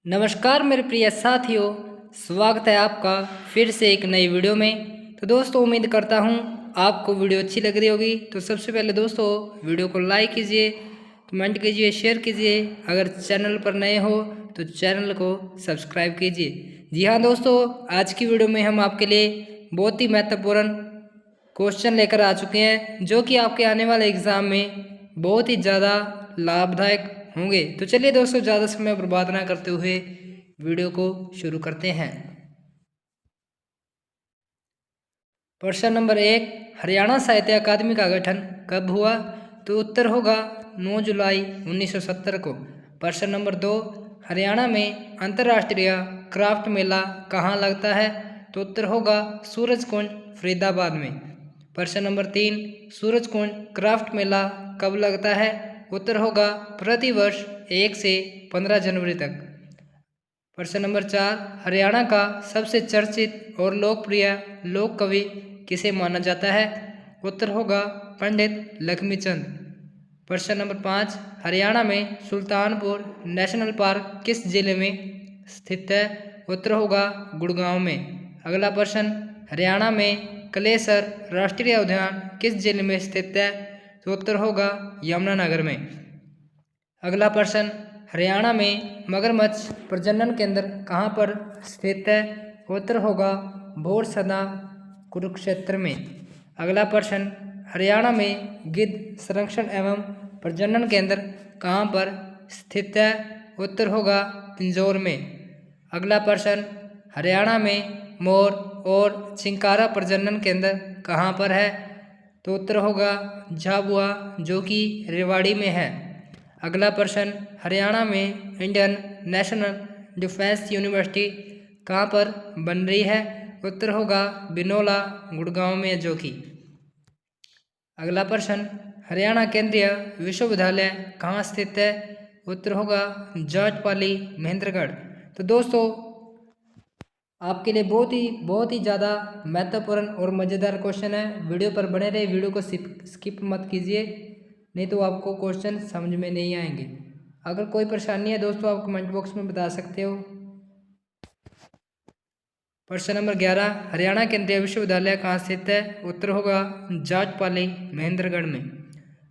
नमस्कार मेरे प्रिय साथियों, स्वागत है आपका फिर से एक नई वीडियो में। तो दोस्तों उम्मीद करता हूँ आपको वीडियो अच्छी लग रही होगी। तो सबसे पहले दोस्तों वीडियो को लाइक कीजिए, कमेंट कीजिए, शेयर कीजिए। अगर चैनल पर नए हो तो चैनल को सब्सक्राइब कीजिए। जी हाँ दोस्तों, आज की वीडियो में हम आपके लिए बहुत ही महत्वपूर्ण क्वेश्चन लेकर आ चुके हैं जो कि आपके आने वाले एग्ज़ाम में बहुत ही ज़्यादा लाभदायक होंगे। तो चलिए दोस्तों, ज़्यादा समय बर्बाद ना करते हुए वीडियो को शुरू करते हैं। प्रश्न नंबर 1, हरियाणा साहित्य अकादमी का गठन कब हुआ? तो उत्तर होगा 9 जुलाई 1970 को। प्रश्न नंबर 2, हरियाणा में अंतर्राष्ट्रीय क्राफ्ट मेला कहाँ लगता है? तो उत्तर होगा सूरजकुंड, फरीदाबाद में। प्रश्न नंबर 3, सूरजकुंड क्राफ्ट मेला कब लगता है? उत्तर होगा प्रतिवर्ष 1 से 15 जनवरी तक। प्रश्न नंबर 4, हरियाणा का सबसे चर्चित और लोकप्रिय लोक कवि किसे माना जाता है? उत्तर होगा पंडित लक्ष्मीचंद। प्रश्न नंबर 5, हरियाणा में सुल्तानपुर नेशनल पार्क किस जिले में स्थित है? उत्तर होगा गुड़गांव में। अगला प्रश्न, हरियाणा में कलेसर राष्ट्रीय उद्यान किस जिले में स्थित है? तो उत्तर होगा यमुनानगर में। अगला प्रश्न, हरियाणा में मगरमच्छ प्रजनन केंद्र कहाँ पर स्थित है? उत्तर होगा भोरसदा, कुरुक्षेत्र में। अगला प्रश्न, हरियाणा में गिद्ध संरक्षण एवं प्रजनन केंद्र कहाँ पर स्थित है? उत्तर होगा पिंजौर में। अगला प्रश्न, हरियाणा में मोर और चिंकारा प्रजनन केंद्र कहाँ पर है? तो उत्तर होगा झाबुआ, जो कि रेवाड़ी में है। अगला प्रश्न, हरियाणा में इंडियन नेशनल डिफेंस यूनिवर्सिटी कहाँ पर बन रही है? उत्तर होगा बिनोला, गुड़गांव में, जो कि। अगला प्रश्न, हरियाणा केंद्रीय विश्वविद्यालय कहाँ स्थित है? उत्तर होगा जाटपाली, महेंद्रगढ़। तो दोस्तों आपके लिए बहुत ही ज़्यादा महत्वपूर्ण और मज़ेदार क्वेश्चन है। वीडियो पर बने रहे, वीडियो को स्किप मत कीजिए, नहीं तो आपको क्वेश्चन समझ में नहीं आएंगे। अगर कोई परेशानी है दोस्तों आप कमेंट बॉक्स में बता सकते हो। प्रश्न नंबर 11, हरियाणा केंद्रीय विश्वविद्यालय कहाँ स्थित है? उत्तर होगा जाटपाली, महेंद्रगढ़ में।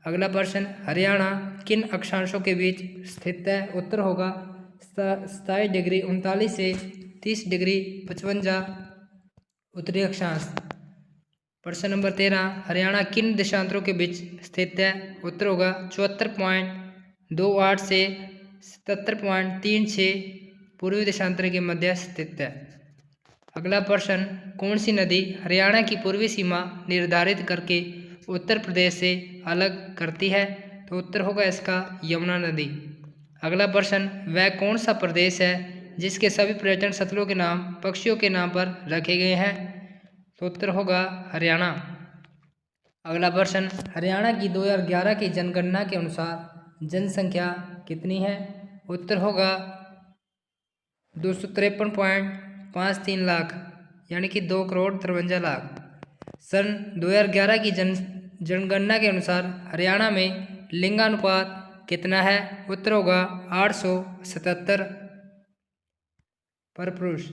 अगला प्रश्न, हरियाणा किन अक्षांशों के बीच स्थित है? उत्तर होगा 27 डिग्री 39 से 30 डिग्री 55 उत्तरी अक्षांश। प्रश्न नंबर 13, हरियाणा किन देशांतरों के बीच स्थित है? उत्तर होगा 74.28 से 77.36 पूर्वी देशांतर के मध्य स्थित है। अगला प्रश्न, कौन सी नदी हरियाणा की पूर्वी सीमा निर्धारित करके उत्तर प्रदेश से अलग करती है? तो उत्तर होगा इसका यमुना नदी। अगला प्रश्न, वह कौन सा प्रदेश है जिसके सभी पर्यटन स्थलों के नाम पक्षियों के नाम पर रखे गए हैं? तो उत्तर होगा हरियाणा। अगला प्रश्न, हरियाणा की 2011 की जनगणना के अनुसार जनसंख्या कितनी है? उत्तर होगा 253.53 लाख, यानी कि 2,53,00,000। सन 2011 की जनगणना के अनुसार हरियाणा में लिंगानुपात कितना है? उत्तर होगा 877 पर पुरुष।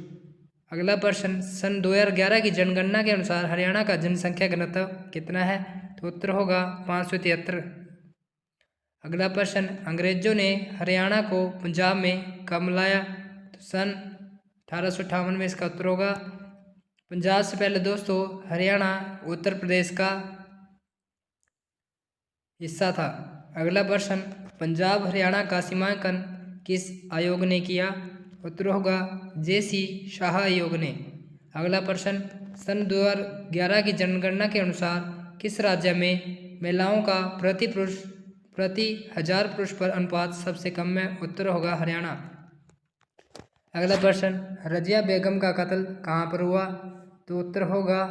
अगला प्रश्न, सन 2011 की जनगणना के अनुसार हरियाणा का जनसंख्या घनत्व कितना है? तो उत्तर होगा 573। अगला प्रश्न, अंग्रेजों ने हरियाणा को पंजाब में कब मिलाया? तो सन 1858 में। इसका उत्तर होगा पंजाब से पहले दोस्तों हरियाणा उत्तर प्रदेश का हिस्सा था। अगला प्रश्न, पंजाब हरियाणा का सीमांकन किस आयोग ने किया? उत्तर होगा JC शाह आयोग ने। अगला प्रश्न, सन 2011 की जनगणना के अनुसार किस राज्य में महिलाओं का प्रति 1000 पुरुष पर अनुपात सबसे कम है? उत्तर होगा हरियाणा। अगला प्रश्न, रजिया बेगम का कत्ल कहाँ पर हुआ? तो उत्तर होगा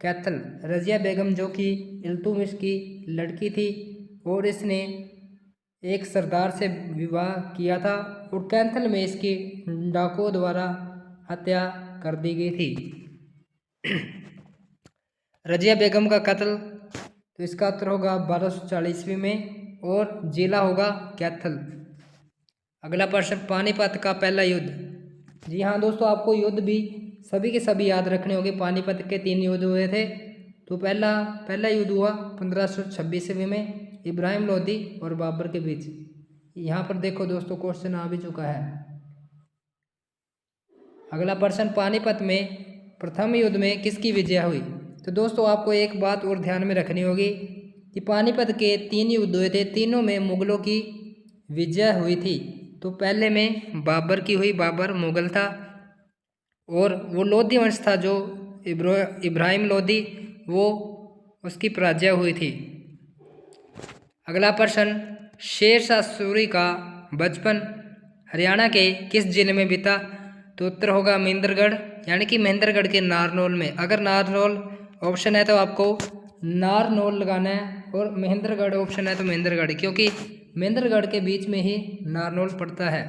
कैथल। रजिया बेगम जो कि इल्तुतमिश की लड़की थी और इसने एक सरदार से विवाह किया था और कैथल में इसकी डाकुओं द्वारा हत्या कर दी गई थी। रजिया बेगम का कत्ल, तो इसका उत्तर होगा 1240 ईस्वी में और जिला होगा कैथल। अगला प्रश्न, पानीपत का पहला युद्ध। जी हाँ दोस्तों, आपको युद्ध भी सभी के सभी याद रखने होंगे। पानीपत के 3 युद्ध हुए थे। तो पहला युद्ध हुआ 1526 ईस्वी में इब्राहिम लोदी और बाबर के बीच। यहाँ पर देखो दोस्तों, क्वेश्चन आ भी चुका है। अगला प्रश्न, पानीपत में प्रथम युद्ध में किसकी विजय हुई। तो दोस्तों, आपको एक बात और ध्यान में रखनी होगी कि पानीपत के 3 युद्ध हुए थे, तीनों में मुगलों की विजय हुई थी। तो पहले में बाबर की हुई, बाबर मुगल था, और वो लोधी वंश था जो इब्राहिम लोदी, वो उसकी पराजय हुई थी। अगला प्रश्न, शेरशाह सूरी का बचपन हरियाणा के किस जिले में बीता। तो उत्तर होगा महेंद्रगढ़, यानी कि महेंद्रगढ़ के नारनौल में। अगर नारनौल ऑप्शन है तो आपको नारनौल लगाना है, और महेंद्रगढ़ ऑप्शन है तो महेंद्रगढ़, क्योंकि महेंद्रगढ़ के बीच में ही नारनौल पड़ता है।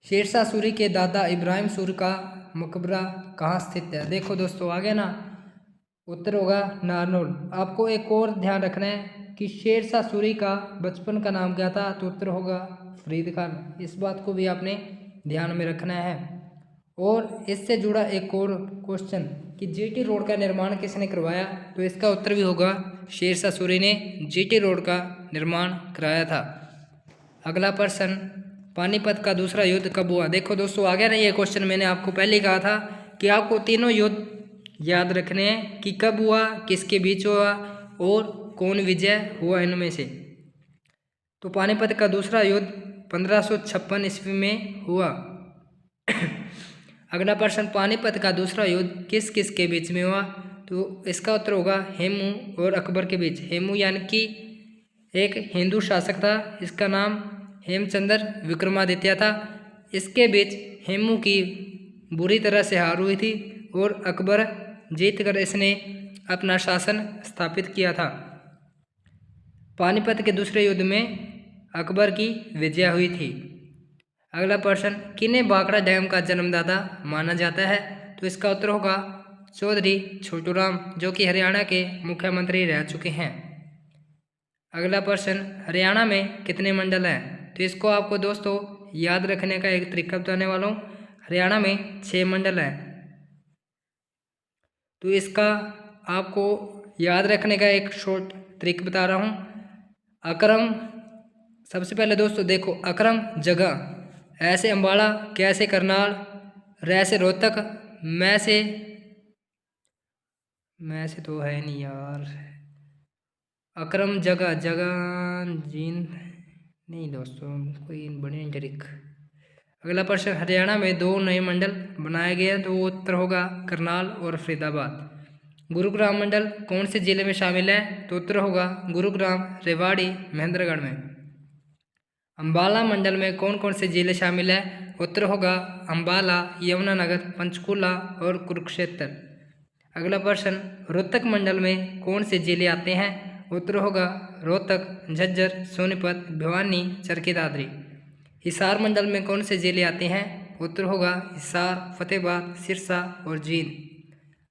शेरशाह सूरी के दादा इब्राहिम सूरी का मकबरा कहाँ स्थित है। देखो दोस्तों, आगे ना उत्तर होगा नारनौल। आपको एक और ध्यान रखना है कि शेरशाह सूरी का बचपन का नाम क्या था। तो उत्तर होगा फरीद खान। इस बात को भी आपने ध्यान में रखना है। और इससे जुड़ा एक और क्वेश्चन कि जीटी रोड का निर्माण किसने करवाया। तो इसका उत्तर भी होगा शेरशाह सूरी ने जीटी रोड का निर्माण कराया था। अगला प्रश्न, पानीपत का दूसरा युद्ध कब हुआ। देखो दोस्तों, आगे ना ये क्वेश्चन मैंने आपको पहले ही कहा था कि आपको तीनों युद्ध याद रखने हैं कि कब हुआ, किसके बीच हुआ और कौन विजय हुआ इनमें से। तो पानीपत का दूसरा युद्ध 1556 ईस्वी में हुआ। अगला प्रश्न, पानीपत का दूसरा युद्ध किस किस के बीच में हुआ। तो इसका उत्तर होगा हेमू और अकबर के बीच। हेमू यानी कि एक हिंदू शासक था, इसका नाम हेमचंद्र विक्रमादित्य था। इसके बीच हेमू की बुरी तरह से हार हुई थी और अकबर जीत कर इसने अपना शासन स्थापित किया था। पानीपत के दूसरे युद्ध में अकबर की विजय हुई थी। अगला प्रश्न, किन्हें भाखड़ा डैम का जन्मदाता माना जाता है। तो इसका उत्तर होगा चौधरी छोटूराम, जो कि हरियाणा के मुख्यमंत्री रह चुके हैं। अगला प्रश्न, हरियाणा में कितने मंडल हैं। तो इसको आपको दोस्तों याद रखने का एक तरीका बताने वाला हूँ। हरियाणा में 6 मंडल हैं। तो इसका आपको याद रखने का एक शॉर्ट ट्रिक बता रहा हूँ। अक्रम, सबसे पहले दोस्तों देखो, अक्रम जगह, ऐसे अम्बाला, कैसे करनाल, रैसे रोहतक, मैं से तो है नहीं यार, अक्रम जगह जीन नहीं दोस्तों, कोई बड़ी ट्रिक। अगला प्रश्न, हरियाणा में 2 नए मंडल बनाए गए हैं। तो वो उत्तर होगा करनाल और फरीदाबाद। गुरुग्राम मंडल कौन से जिले में शामिल है। तो उत्तर होगा गुरुग्राम, रेवाड़ी, महेंद्रगढ़ में। अम्बाला मंडल में कौन कौन से जिले शामिल है। उत्तर होगा अम्बाला, यमुनानगर, पंचकूला और कुरुक्षेत्र। अगला प्रश्न, रोहतक मंडल में कौन से जिले आते हैं। उत्तर होगा रोहतक, झज्जर, सोनीपत, भिवानी, चरखी दादरी। हिसार मंडल में कौन से जिले आते हैं। उत्तर होगा हिसार, फतेहाबाद, सिरसा और जींद।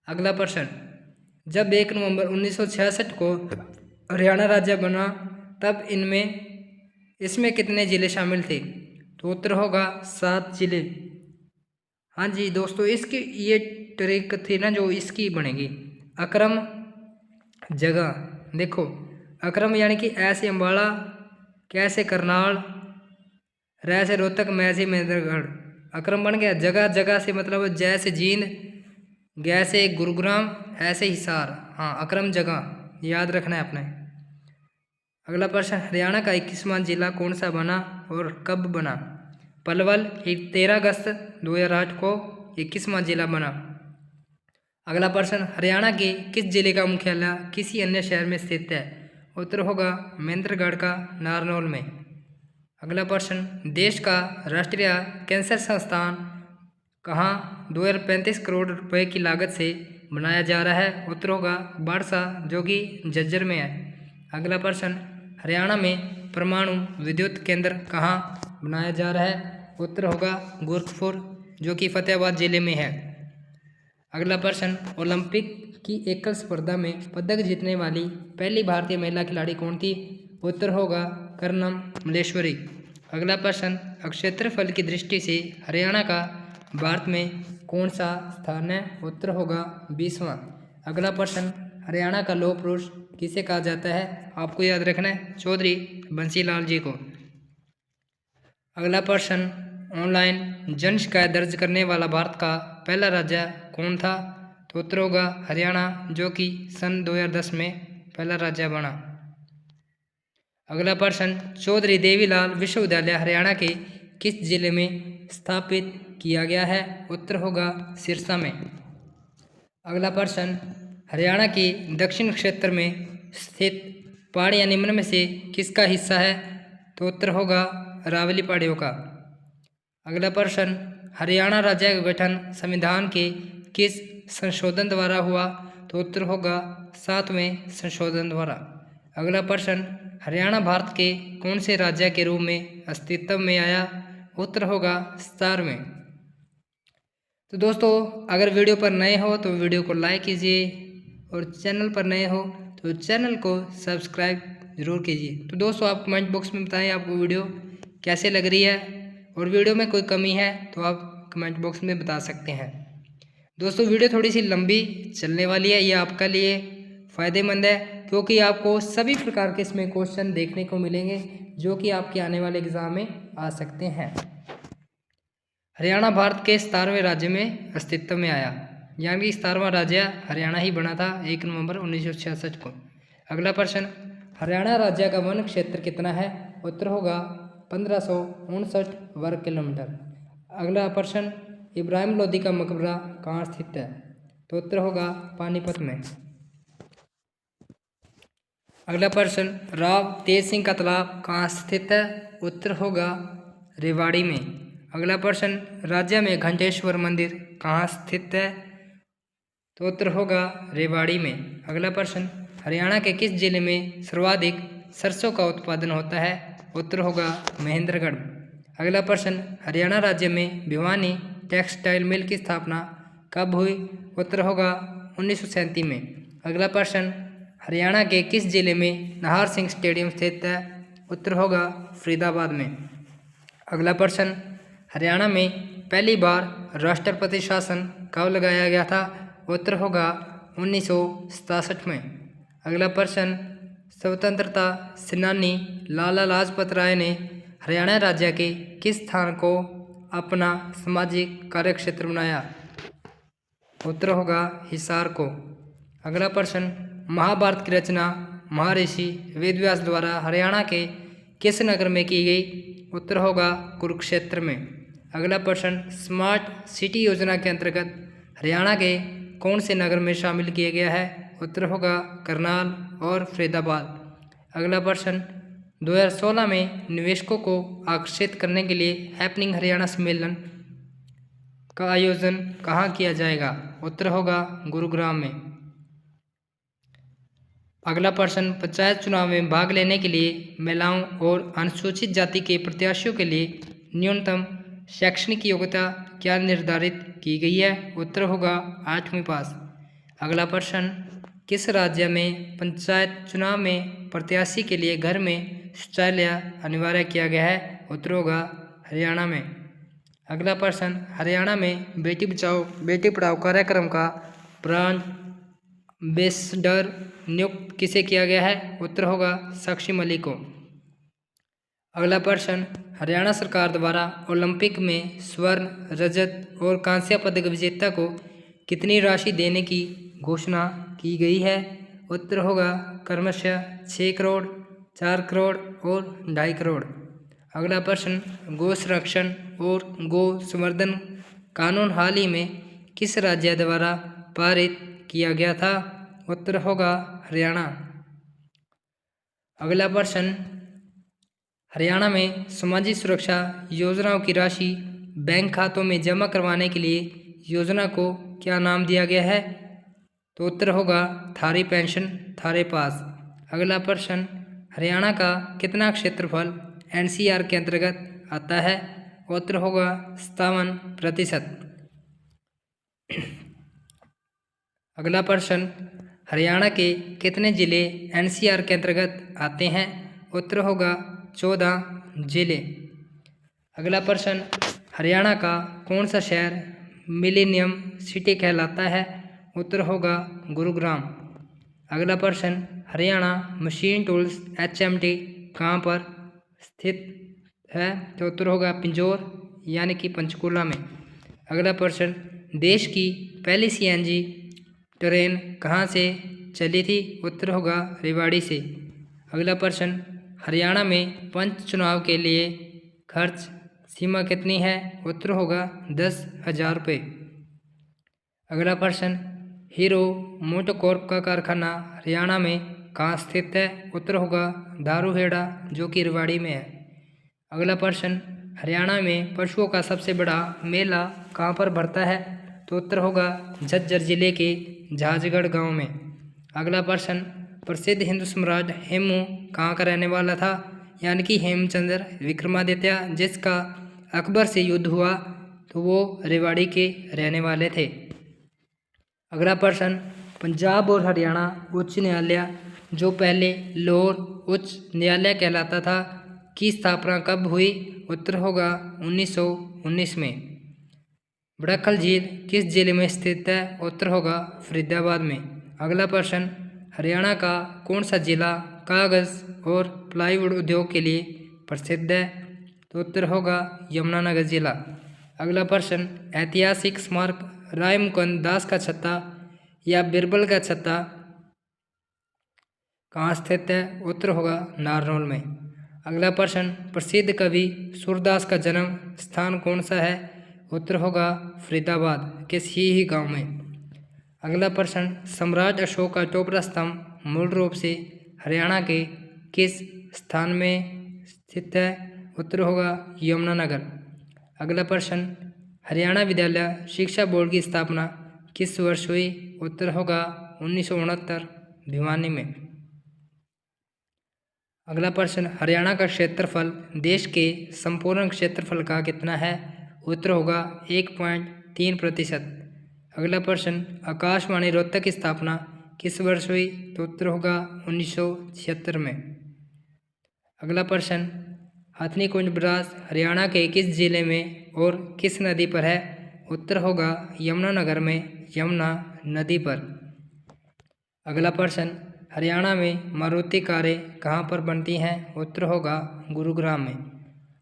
अगला प्रश्न, जब 1 नवंबर 1966 को हरियाणा राज्य बना तब इसमें कितने जिले शामिल थे। तो उत्तर होगा 7 जिले। हाँ जी दोस्तों, इसकी ये ट्रिक थी ना जो इसकी बनेगी। अक्रम जगह, देखो अक्रम यानी कि ऐसे अम्बाला, कैसे करनाल, रैसे रोहतक, मैसे महेंद्रगढ़। अक्रम बन गया। जगह, जगह से मतलब जैसे जींद, गैसे गुरुग्राम, ऐसे हिसार। हाँ, अक्रम जगह याद रखना है अपने। अगला प्रश्न, हरियाणा का 21वां जिला कौन सा बना और कब बना। पलवल 13 अगस्त 2008 को 21वां जिला बना। अगला प्रश्न, हरियाणा के किस जिले का मुख्यालय किसी अन्य शहर में स्थित है। उत्तर होगा महेंद्रगढ़ का नारनौल में। अगला प्रश्न, देश का राष्ट्रीय कैंसर संस्थान कहाँ 2035 करोड़ रुपए की लागत से बनाया जा रहा है। उत्तर होगा बाड़सा, जो कि झज्जर में है। अगला प्रश्न, हरियाणा में परमाणु विद्युत केंद्र कहाँ बनाया जा रहा है। उत्तर होगा गोरखपुर, जो कि फतेहाबाद जिले में है। अगला प्रश्न, ओलंपिक की एकल स्पर्धा में पदक जीतने वाली पहली भारतीय महिला खिलाड़ी कौन थी। उत्तर होगा कर्णम मल्लेश्वरी। अगला प्रश्न, क्षेत्रफल की दृष्टि से हरियाणा का भारत में कौन सा स्थान है? उत्तर होगा 20वां। अगला प्रश्न, हरियाणा का लौह पुरुष किसे कहा जाता है? आपको याद रखना है चौधरी बंसी लाल जी को। अगला प्रश्न, ऑनलाइन जन शिकायत दर्ज करने वाला भारत का पहला राज्य कौन था? तो उत्तर होगा हरियाणा, जो कि सन 2010 में पहला राज्य बना। अगला प्रश्न, चौधरी देवीलाल विश्वविद्यालय हरियाणा के किस जिले में स्थापित किया गया है? उत्तर होगा सिरसा में। अगला प्रश्न, हरियाणा के दक्षिण क्षेत्र में स्थित पहाड़ियाँ निम्न में से किसका हिस्सा है? तो उत्तर होगा अरावली पहाड़ियों का। अगला प्रश्न, हरियाणा राज्य का गठन संविधान के किस संशोधन द्वारा हुआ? तो उत्तर होगा 7वें संशोधन द्वारा। अगला प्रश्न, हरियाणा भारत के कौन से राज्य के रूप में अस्तित्व में आया? उत्तर होगा 17वें। तो दोस्तों, अगर वीडियो पर नए हो तो वीडियो को लाइक कीजिए और चैनल पर नए हो तो चैनल को सब्सक्राइब जरूर कीजिए। तो दोस्तों, आप कमेंट बॉक्स में बताएं आपको वीडियो कैसे लग रही है, और वीडियो में कोई कमी है तो आप कमेंट बॉक्स में बता सकते हैं। दोस्तों, वीडियो थोड़ी सी लंबी चलने वाली है, ये आपके लिए फ़ायदेमंद है, क्योंकि आपको सभी प्रकार के इसमें क्वेश्चन देखने को मिलेंगे जो कि आपके आने वाले एग्ज़ाम में आ सकते हैं। हरियाणा भारत के 17वें राज्य में अस्तित्व में आया, यानी कि 17वां राज्य हरियाणा ही बना था 1 नवंबर 1966 को। अगला प्रश्न, हरियाणा राज्य का वन क्षेत्र कितना है? उत्तर होगा 1559 वर्ग किलोमीटर। अगला प्रश्न, इब्राहिम लोदी का मकबरा कहाँ स्थित है? तो उत्तर होगा पानीपत में। अगला प्रश्न, राव तेज सिंह का तालाब कहाँ स्थित है? उत्तर होगा रेवाड़ी में। अगला प्रश्न, राज्य में घंटेश्वर मंदिर कहाँ स्थित है? तो उत्तर होगा रेवाड़ी में। अगला प्रश्न, हरियाणा के किस जिले में सर्वाधिक सरसों का उत्पादन होता है? उत्तर होगा महेंद्रगढ़। अगला प्रश्न, हरियाणा राज्य में भिवानी टेक्सटाइल मिल की स्थापना कब हुई? उत्तर होगा 1937 में। अगला प्रश्न, हरियाणा के किस जिले में नाहर सिंह स्टेडियम स्थित है? उत्तर होगा फरीदाबाद में। अगला प्रश्न, हरियाणा में पहली बार राष्ट्रपति शासन कब लगाया गया था? उत्तर होगा 1967 में। अगला प्रश्न, स्वतंत्रता सेनानी लाला लाजपत राय ने हरियाणा राज्य के किस स्थान को अपना सामाजिक कार्यक्षेत्र बनाया? उत्तर होगा हिसार को। अगला प्रश्न, महाभारत की रचना महर्षि वेदव्यास द्वारा हरियाणा के किस नगर में की गई? उत्तर होगा कुरुक्षेत्र में। अगला प्रश्न, स्मार्ट सिटी योजना के अंतर्गत हरियाणा के कौन से नगर में शामिल किया गया है? उत्तर होगा करनाल और फरीदाबाद। अगला प्रश्न, 2016 में निवेशकों को आकर्षित करने के लिए हैपनिंग हरियाणा सम्मेलन का आयोजन कहाँ किया जाएगा? उत्तर होगा गुरुग्राम में। अगला प्रश्न, पंचायत चुनाव में भाग लेने के लिए महिलाओं और अनुसूचित जाति के प्रत्याशियों के लिए न्यूनतम शैक्षणिक योग्यता क्या निर्धारित की गई है? उत्तर होगा 8वीं पास। अगला प्रश्न, किस राज्य में पंचायत चुनाव में प्रत्याशी के लिए घर में शौचालय अनिवार्य किया गया है? उत्तर होगा हरियाणा में। अगला प्रश्न, हरियाणा में बेटी बचाओ बेटी पढ़ाओ कार्यक्रम का ब्रांड एम्बेसडर नियुक्त किसे किया गया है? उत्तर होगा साक्षी मलिक को। अगला प्रश्न, हरियाणा सरकार द्वारा ओलंपिक में स्वर्ण, रजत और कांस्य पदक विजेता को कितनी राशि देने की घोषणा की गई है? उत्तर होगा क्रमशः 6 करोड़, 4 करोड़ और 2.5 करोड़। अगला प्रश्न, गौ संरक्षण और गौ संवर्धन कानून हाल ही में किस राज्य द्वारा पारित किया गया था? उत्तर होगा हरियाणा। अगला प्रश्न, हरियाणा में सामाजिक सुरक्षा योजनाओं की राशि बैंक खातों में जमा करवाने के लिए योजना को क्या नाम दिया गया है? तो उत्तर होगा थारी पेंशन थारे पास। अगला प्रश्न, हरियाणा का कितना क्षेत्रफल एनसीआर के अंतर्गत आता है? उत्तर होगा 57%। अगला प्रश्न, हरियाणा के कितने जिले एनसीआर के अंतर्गत आते हैं? उत्तर होगा 14 जिले। अगला प्रश्न, हरियाणा का कौन सा शहर मिलेनियम सिटी कहलाता है? उत्तर होगा गुरुग्राम। अगला प्रश्न, हरियाणा मशीन टूल्स HMT कहाँ पर स्थित है? तो उत्तर होगा पिंजौर यानी कि पंचकूला में। अगला प्रश्न, देश की पहली CNG ट्रेन कहाँ से चली थी? उत्तर होगा रेवाड़ी से। अगला प्रश्न, हरियाणा में पंच चुनाव के लिए खर्च सीमा कितनी है? उत्तर होगा 10,000 रुपये। अगला प्रश्न, हीरो मोटोकॉर्प का कारखाना हरियाणा में कहाँ स्थित है? उत्तर होगा धारूहेड़ा जो कि रेवाड़ी में है। अगला प्रश्न, हरियाणा में पशुओं का सबसे बड़ा मेला कहाँ पर भरता है? तो उत्तर होगा झज्जर जिले के झाजगढ़ गांव में। अगला प्रश्न, प्रसिद्ध हिंदू सम्राट हेमू कहाँ का रहने वाला था? यानी कि हेमचंद्र विक्रमादित्य, जिसका अकबर से युद्ध हुआ तो वो रेवाड़ी के रहने वाले थे। अगला प्रश्न, पंजाब और हरियाणा उच्च न्यायालय जो पहले लाहौर उच्च न्यायालय कहलाता था की स्थापना कब हुई? उत्तर होगा 1919 में। बड़खल झील किस जिले में स्थित है? उत्तर होगा फरीदाबाद में। अगला प्रश्न, हरियाणा का कौन सा जिला कागज और प्लाईवुड उद्योग के लिए प्रसिद्ध है? तो उत्तर होगा यमुनानगर जिला। अगला प्रश्न, ऐतिहासिक स्मारक राय मुकुंद दास का छत्ता या बिरबल का छत्ता कहाँ स्थित है? उत्तर होगा नारनौल में। अगला प्रश्न, प्रसिद्ध कवि सूरदास का जन्म स्थान कौन सा है? उत्तर होगा फरीदाबाद के ही गांव में। अगला प्रश्न, सम्राट अशोक का टोपरा स्तंभ मूल रूप से हरियाणा के किस स्थान में स्थित है? उत्तर होगा यमुनानगर। अगला प्रश्न, हरियाणा विद्यालय शिक्षा बोर्ड की स्थापना किस वर्ष हुई? उत्तर होगा 1969 भिवानी में। अगला प्रश्न, हरियाणा का क्षेत्रफल देश के संपूर्ण क्षेत्रफल का कितना है? उत्तर होगा 1.3%। अगला प्रश्न, आकाशवाणी रोहतक की स्थापना किस वर्ष हुई? तो उत्तर होगा 1976 में। अगला प्रश्न, हथनीकुंड ब्रास हरियाणा के किस जिले में और किस नदी पर है? उत्तर होगा यमुनानगर में यमुना नदी पर। अगला प्रश्न, हरियाणा में मारुति कारें कहाँ पर बनती हैं? उत्तर होगा गुरुग्राम में।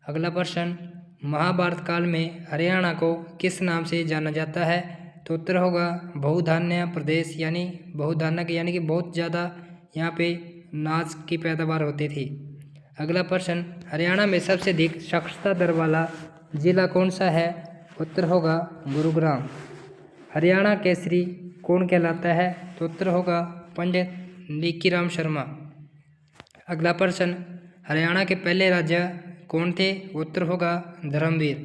अगला प्रश्न, महाभारत काल में हरियाणा को किस नाम से जाना जाता है? तो उत्तर होगा बहुधान्य प्रदेश, यानी बहुधान्य यानी कि बहुत ज़्यादा यहाँ पे अनाज की पैदावार होती थी। अगला प्रश्न, हरियाणा में सबसे अधिक साक्षरता दर वाला जिला कौन सा है? उत्तर होगा गुरुग्राम। हरियाणा केसरी कौन कहलाता है? तो उत्तर होगा पंडित लीकीराम शर्मा। अगला प्रश्न, हरियाणा के पहले राजा कौन थे? उत्तर होगा धर्मवीर।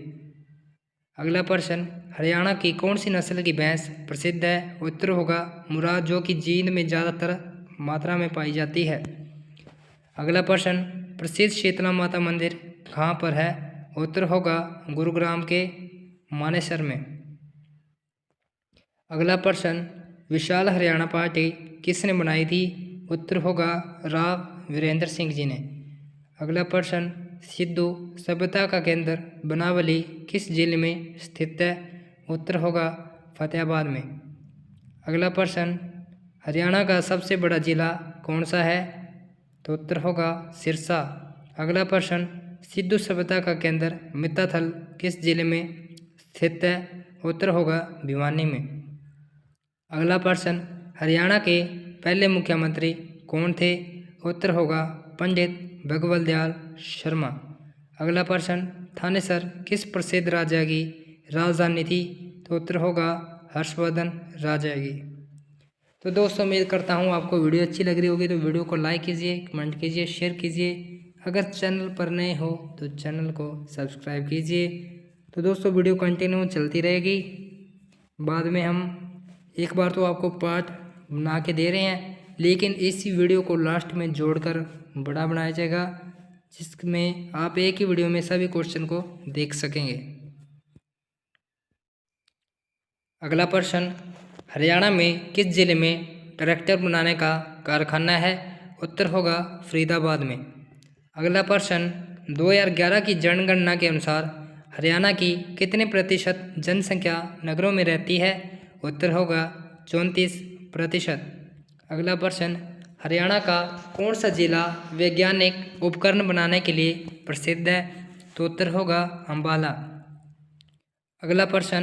अगला प्रश्न, हरियाणा की कौन सी नस्ल की भैंस प्रसिद्ध है? उत्तर होगा मुराद जो कि जींद में ज़्यादातर मात्रा में पाई जाती है। अगला प्रश्न, प्रसिद्ध शीतला माता मंदिर कहाँ पर है? उत्तर होगा गुरुग्राम के मानेसर में। अगला प्रश्न, विशाल हरियाणा पार्टी किसने बनाई थी? उत्तर होगा राव वीरेंद्र सिंह जी ने। अगला प्रश्न, सिद्धू सभ्यता का केंद्र बनावली किस जिले में स्थित है? उत्तर होगा फतेहाबाद में। अगला प्रश्न, हरियाणा का सबसे बड़ा जिला कौन सा है? तो उत्तर होगा सिरसा। अगला प्रश्न, सिद्धू सभ्यता का केंद्र मित्ताथल किस जिले में स्थित है? उत्तर होगा भिवानी में। अगला प्रश्न, हरियाणा के पहले मुख्यमंत्री कौन थे? उत्तर होगा पंडित भगवत दयाल शर्मा। अगला प्रश्न, थानेसर किस प्रसिद्ध राजा की राजधानी थी? तो उत्तर होगा हर्षवर्धन राजा की। तो दोस्तों, उम्मीद करता हूँ आपको वीडियो अच्छी लग रही होगी, तो वीडियो को लाइक कीजिए, कमेंट कीजिए, शेयर कीजिए। अगर चैनल पर नए हो तो चैनल को सब्सक्राइब कीजिए। तो दोस्तों, वीडियो कंटिन्यू चलती रहेगी। बाद में हम एक बार तो आपको पार्ट बना के दे रहे हैं, लेकिन इसी वीडियो को लास्ट में जोड़कर बड़ा बनाया जाएगा, जिसमें आप एक ही वीडियो में सभी क्वेश्चन को देख सकेंगे। अगला प्रश्न, हरियाणा में किस जिले में ट्रैक्टर बनाने का कारखाना है? उत्तर होगा फरीदाबाद में। अगला प्रश्न, 2011 की जनगणना के अनुसार हरियाणा की कितने प्रतिशत जनसंख्या नगरों में रहती है? उत्तर होगा 34%। अगला प्रश्न, हरियाणा का कौन सा जिला वैज्ञानिक उपकरण बनाने के लिए प्रसिद्ध है? तो उत्तर होगा अम्बाला। अगला प्रश्न,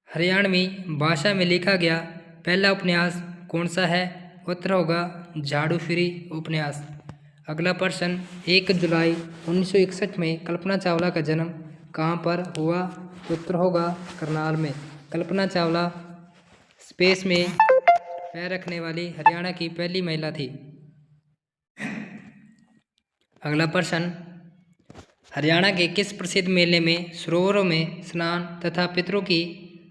हरियाणवी भाषा में लिखा गया पहला उपन्यास कौन सा है? उत्तर होगा झाड़ूफिरी उपन्यास। अगला प्रश्न, 1 जुलाई 1961 में कल्पना चावला का जन्म कहाँ पर हुआ? उत्तर होगा करनाल में। कल्पना चावला स्पेस में पैर रखने वाली हरियाणा की पहली महिला थी। अगला प्रश्न, हरियाणा के किस प्रसिद्ध मेले में सरोवरों में स्नान तथा पितरों की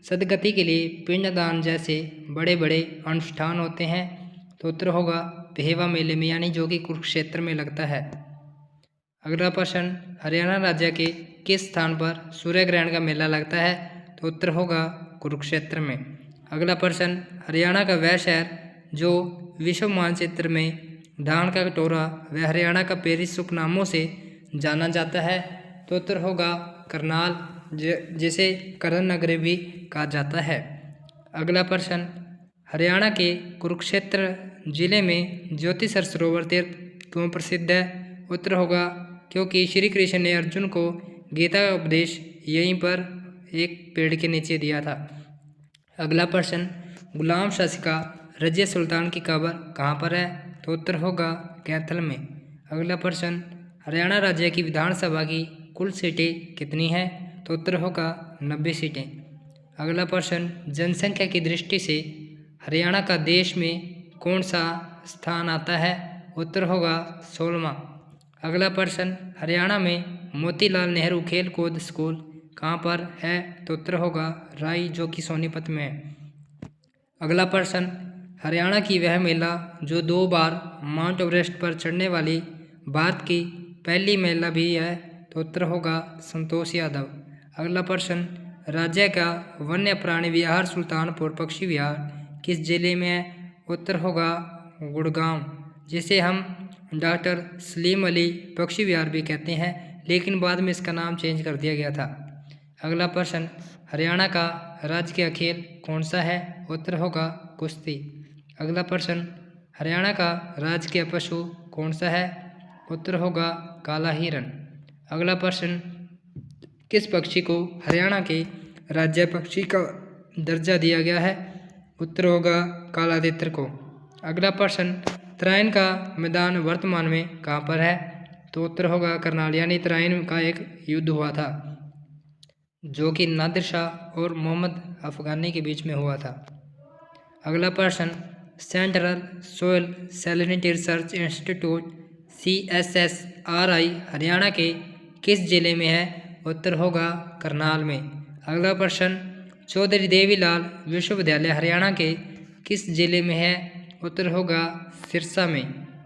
सदगति के लिए पिंडदान जैसे बड़े बड़े अनुष्ठान होते हैं? तो उत्तर होगा पेहवा मेले में, यानी जो कि कुरुक्षेत्र में लगता है। अगला प्रश्न, हरियाणा राज्य के किस स्थान पर सूर्य ग्रहण का मेला लगता है? तो उत्तर होगा कुरुक्षेत्र में। अगला प्रश्न, हरियाणा का वह शहर जो विश्व मानचित्र में धान का कटोरा व हरियाणा का पेरिस उपनामों से जाना जाता है? तो उत्तर होगा करनाल, जिसे करण नगरी भी कहा जाता है। अगला प्रश्न, हरियाणा के कुरुक्षेत्र जिले में ज्योतिसर सरोवर तीर्थ क्यों प्रसिद्ध है? उत्तर होगा क्योंकि श्री कृष्ण ने अर्जुन को गीता का उपदेश यहीं पर एक पेड़ के नीचे दिया था। अगला प्रश्न, गुलाम शासिका रजिया सुल्तान की कब्र कहाँ पर है? तो उत्तर होगा कैथल में। अगला प्रश्न, हरियाणा राज्य की विधानसभा की कुल सीटें कितनी हैं? तो उत्तर होगा 90 सीटें। अगला प्रश्न, जनसंख्या की दृष्टि से हरियाणा का देश में कौन सा स्थान आता है? उत्तर होगा 16वां। अगला प्रश्न, हरियाणा में मोतीलाल नेहरू खेल कूद स्कूल कहाँ पर है? तो उत्तर होगा राई, जो कि सोनीपत में है। अगला प्रश्न, हरियाणा की वह महिला जो 2 बार माउंट एवरेस्ट पर चढ़ने वाली भारत की पहली महिला भी है? तो उत्तर होगा संतोष यादव। अगला प्रश्न, राज्य का वन्य प्राणी विहार सुल्तानपुर पक्षी विहार किस जिले में है? उत्तर होगा गुड़गांव, जिसे हम डॉक्टर सलीम अली पक्षी विहार भी कहते हैं, लेकिन बाद में इसका नाम चेंज कर दिया गया था। अगला प्रश्न, हरियाणा का राजकीय खेल कौन सा है? उत्तर होगा कुश्ती। अगला प्रश्न, हरियाणा का राजकीय पशु कौन सा है? उत्तर होगा काला हिरण। अगला प्रश्न, किस पक्षी को हरियाणा के राज्य पक्षी का दर्जा दिया गया है? उत्तर होगा काला तितर को। अगला प्रश्न, तराइन का मैदान वर्तमान में कहाँ पर है? तो उत्तर होगा करनाल, यानी तराइन का एक युद्ध हुआ था जो कि नादिर शाह और मोहम्मद अफगानी के बीच में हुआ था। अगला प्रश्न, central soil salinity research institute CSSRI Haryana के किस जिले में है? उत्तर होगा करनाल में। अगला प्रश्न, चौधरी देवीलाल विश्वविद्यालय हरियाणा के किस जिले में है? उत्तर होगा सिरसा में।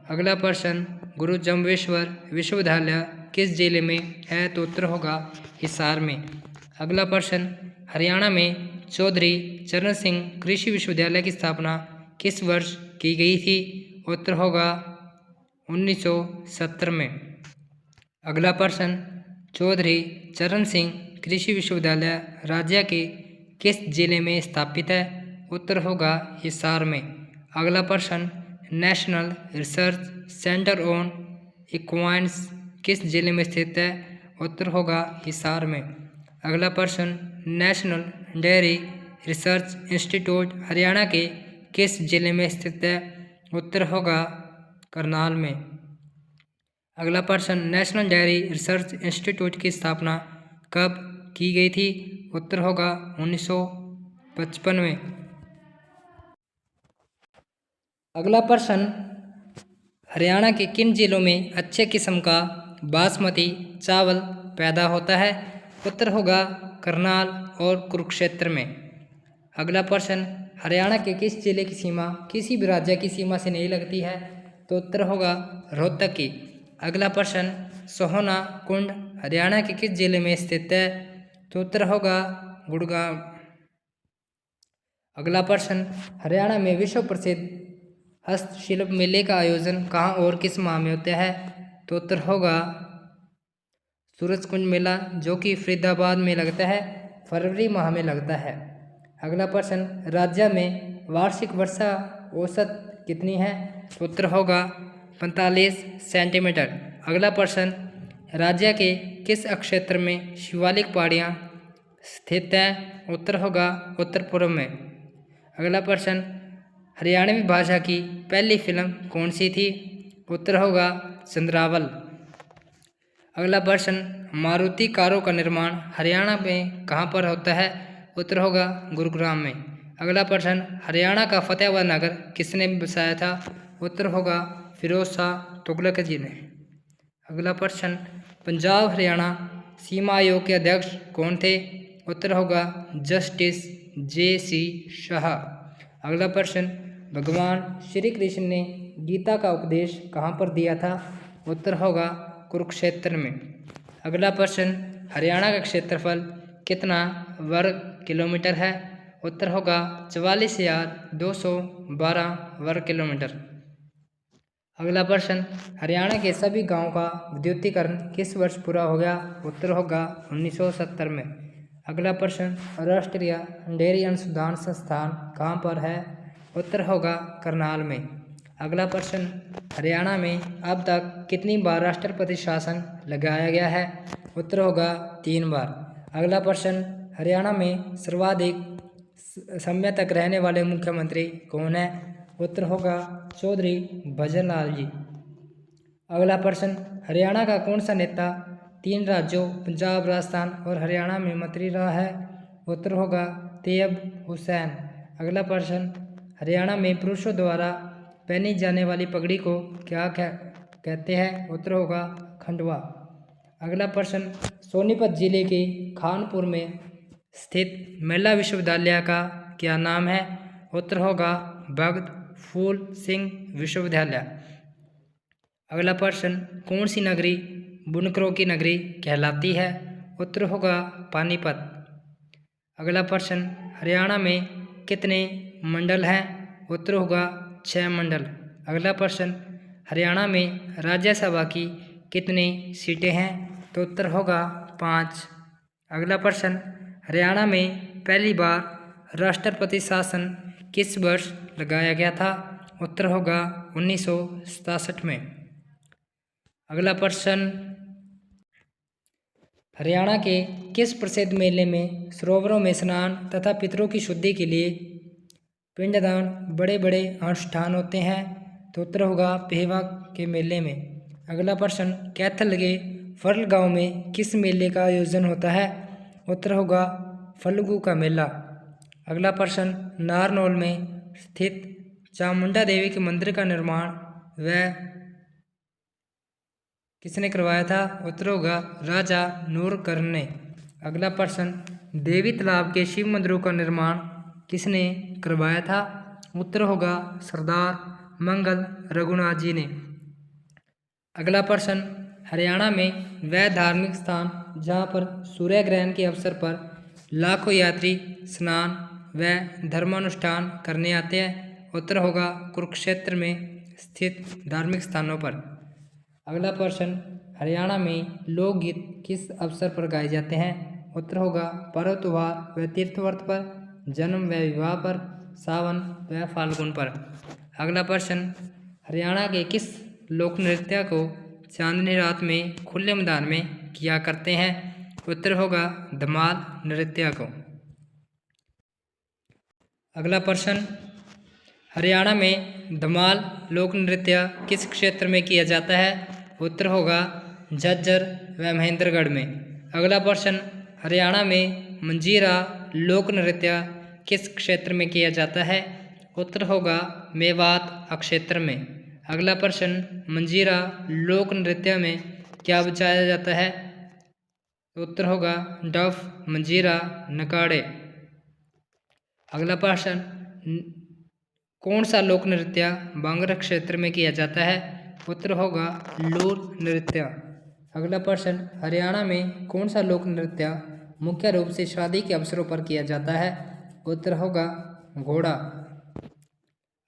अगला प्रश्न, गुरु जम्बेश्वर विश्वविद्यालय किस जिले में है? तो उत्तर होगा हिसार में। अगला प्रश्न, हरियाणा में चौधरी चरण सिंह कृषि विश्वविद्यालय की स्थापना किस वर्ष की गई थी? उत्तर होगा 1970 में। अगला प्रश्न, चौधरी चरण सिंह कृषि विश्वविद्यालय राज्य के किस जिले में स्थापित है? उत्तर होगा हिसार में। अगला प्रश्न, नेशनल रिसर्च सेंटर ऑन इक्वाइन्स किस जिले में स्थित है? उत्तर होगा हिसार में। अगला प्रश्न, national dairy research institute Haryana के किस जिले में स्थित है? उत्तर होगा करनाल में। अगला प्रश्न, नेशनल डेयरी रिसर्च इंस्टीट्यूट की स्थापना कब की गई थी? उत्तर होगा 1955 में। अगला प्रश्न, हरियाणा के किन जिलों में अच्छे किस्म का बासमती चावल पैदा होता है? उत्तर होगा करनाल और कुरुक्षेत्र में। अगला प्रश्न, हरियाणा के किस जिले की सीमा किसी भी राज्य की सीमा से नहीं लगती है? तो उत्तर होगा रोहतक की। अगला प्रश्न, सोहना कुंड हरियाणा के किस जिले में स्थित है? तो उत्तर होगा गुड़गांव। अगला प्रश्न, हरियाणा में विश्व प्रसिद्ध हस्तशिल्प मेले का आयोजन कहाँ और किस माह में होता है? तो उत्तर होगा सूरजकुंड मेला जो कि फरीदाबाद में लगता है, फरवरी माह में लगता है। अगला प्रश्न, राज्य में वार्षिक वर्षा औसत कितनी है? उत्तर होगा 45 सेंटीमीटर। अगला प्रश्न, राज्य के किस क्षेत्र में शिवालिक पहाड़ियाँ स्थित हैं? उत्तर होगा उत्तर पूर्व में। अगला प्रश्न, हरियाणवी भाषा की पहली फिल्म कौन सी थी? उत्तर होगा चंद्रावल। अगला प्रश्न, मारुति कारों का निर्माण हरियाणा में कहाँ पर होता है? उत्तर होगा गुरुग्राम में। अगला प्रश्न, हरियाणा का फतेहाबाद नगर किसने बसाया था? उत्तर होगा फिरोज शाह तुगलक जी ने। अगला प्रश्न, पंजाब हरियाणा सीमा आयोग के अध्यक्ष कौन थे? उत्तर होगा जस्टिस J.C. शाह। अगला प्रश्न, भगवान श्री कृष्ण ने गीता का उपदेश कहाँ पर दिया था? उत्तर होगा कुरुक्षेत्र में। अगला प्रश्न, हरियाणा का क्षेत्रफल कितना वर्ग किलोमीटर है? उत्तर होगा 44,212 वर्ग किलोमीटर। अगला प्रश्न, हरियाणा के सभी गांवों का विद्युतीकरण किस वर्ष पूरा हो गया? उत्तर होगा 1970 में। अगला प्रश्न, राष्ट्रीय डेयरी अनुसंधान संस्थान कहाँ पर है? उत्तर होगा करनाल में। अगला प्रश्न, हरियाणा में अब तक कितनी बार राष्ट्रपति शासन लगाया गया है? उत्तर होगा 3 बार। अगला प्रश्न, हरियाणा में सर्वाधिक समय तक रहने वाले मुख्यमंत्री कौन है? उत्तर होगा चौधरी भजन लाल जी। अगला प्रश्न, हरियाणा का कौन सा नेता 3 राज्यों पंजाब, राजस्थान और हरियाणा में मंत्री रहा है? उत्तर होगा तैयब हुसैन। अगला प्रश्न, हरियाणा में पुरुषों द्वारा पहनी जाने वाली पगड़ी को क्या कहते हैं? उत्तर होगा खंडवा। अगला प्रश्न, सोनीपत जिले के खानपुर में स्थित महिला विश्वविद्यालय का क्या नाम है? उत्तर होगा भगत फूल सिंह विश्वविद्यालय। अगला प्रश्न, कौन सी नगरी बुनकरों की नगरी कहलाती है? उत्तर होगा पानीपत। अगला प्रश्न, हरियाणा में कितने मंडल हैं? उत्तर होगा 6 मंडल। अगला प्रश्न, हरियाणा में राज्यसभा की कितनी सीटें हैं? तो उत्तर होगा 5। अगला प्रश्न, हरियाणा में पहली बार राष्ट्रपति शासन किस वर्ष लगाया गया था? उत्तर होगा 1967 में। अगला प्रश्न, हरियाणा के किस प्रसिद्ध मेले में सरोवरों में स्नान तथा पितरों की शुद्धि के लिए पिंडदान बड़े बड़े अनुष्ठान होते हैं? तो उत्तर होगा पेहवा के मेले में। अगला प्रश्न, कैथल के फर्ल गांव में किस मेले का आयोजन होता है? उत्तर होगा फल्गु का मेला। अगला प्रश्न, नारनौल में स्थित चामुंडा देवी के मंदिर का निर्माण वह किसने करवाया था? उत्तर होगा राजा नूरकर्ण ने। अगला प्रश्न, देवी तालाब के शिव मंदिरों का निर्माण किसने करवाया था? उत्तर होगा सरदार मंगल रघुनाथ जी ने। अगला प्रश्न, हरियाणा में वह धार्मिक स्थान जहाँ पर सूर्य ग्रहण के अवसर पर लाखों यात्री स्नान व धर्मानुष्ठान करने आते हैं? उत्तर होगा कुरुक्षेत्र में स्थित धार्मिक स्थानों पर। अगला प्रश्न, हरियाणा में लोकगीत किस अवसर पर गाए जाते हैं? उत्तर होगा पर्व त्योहार व तीर्थव्रत पर, जन्म व विवाह पर, सावन व फाल्गुन पर। अगला प्रश्न, हरियाणा के किस लोक नृत्य को चांदनी रात में खुले मैदान में किया करते हैं? उत्तर होगा धमाल नृत्य को। अगला प्रश्न, हरियाणा में धमाल लोक नृत्य किस क्षेत्र में किया जाता है? उत्तर होगा झज्जर व महेंद्रगढ़ में। अगला प्रश्न, हरियाणा में मंजीरा लोक नृत्य किस क्षेत्र में किया जाता है? उत्तर होगा मेवात क्षेत्र में। अगला प्रश्न, मंजीरा लोक नृत्य में क्या बजाया जाता है? उत्तर होगा डफ, मंजीरा, नगाड़े। अगला प्रश्न, कौन सा लोक नृत्य बांगरा क्षेत्र में किया जाता है? उत्तर होगा लूर नृत्य। अगला प्रश्न, हरियाणा में कौन सा लोक नृत्य मुख्य रूप से शादी के अवसरों पर किया जाता है? उत्तर होगा घोड़ा।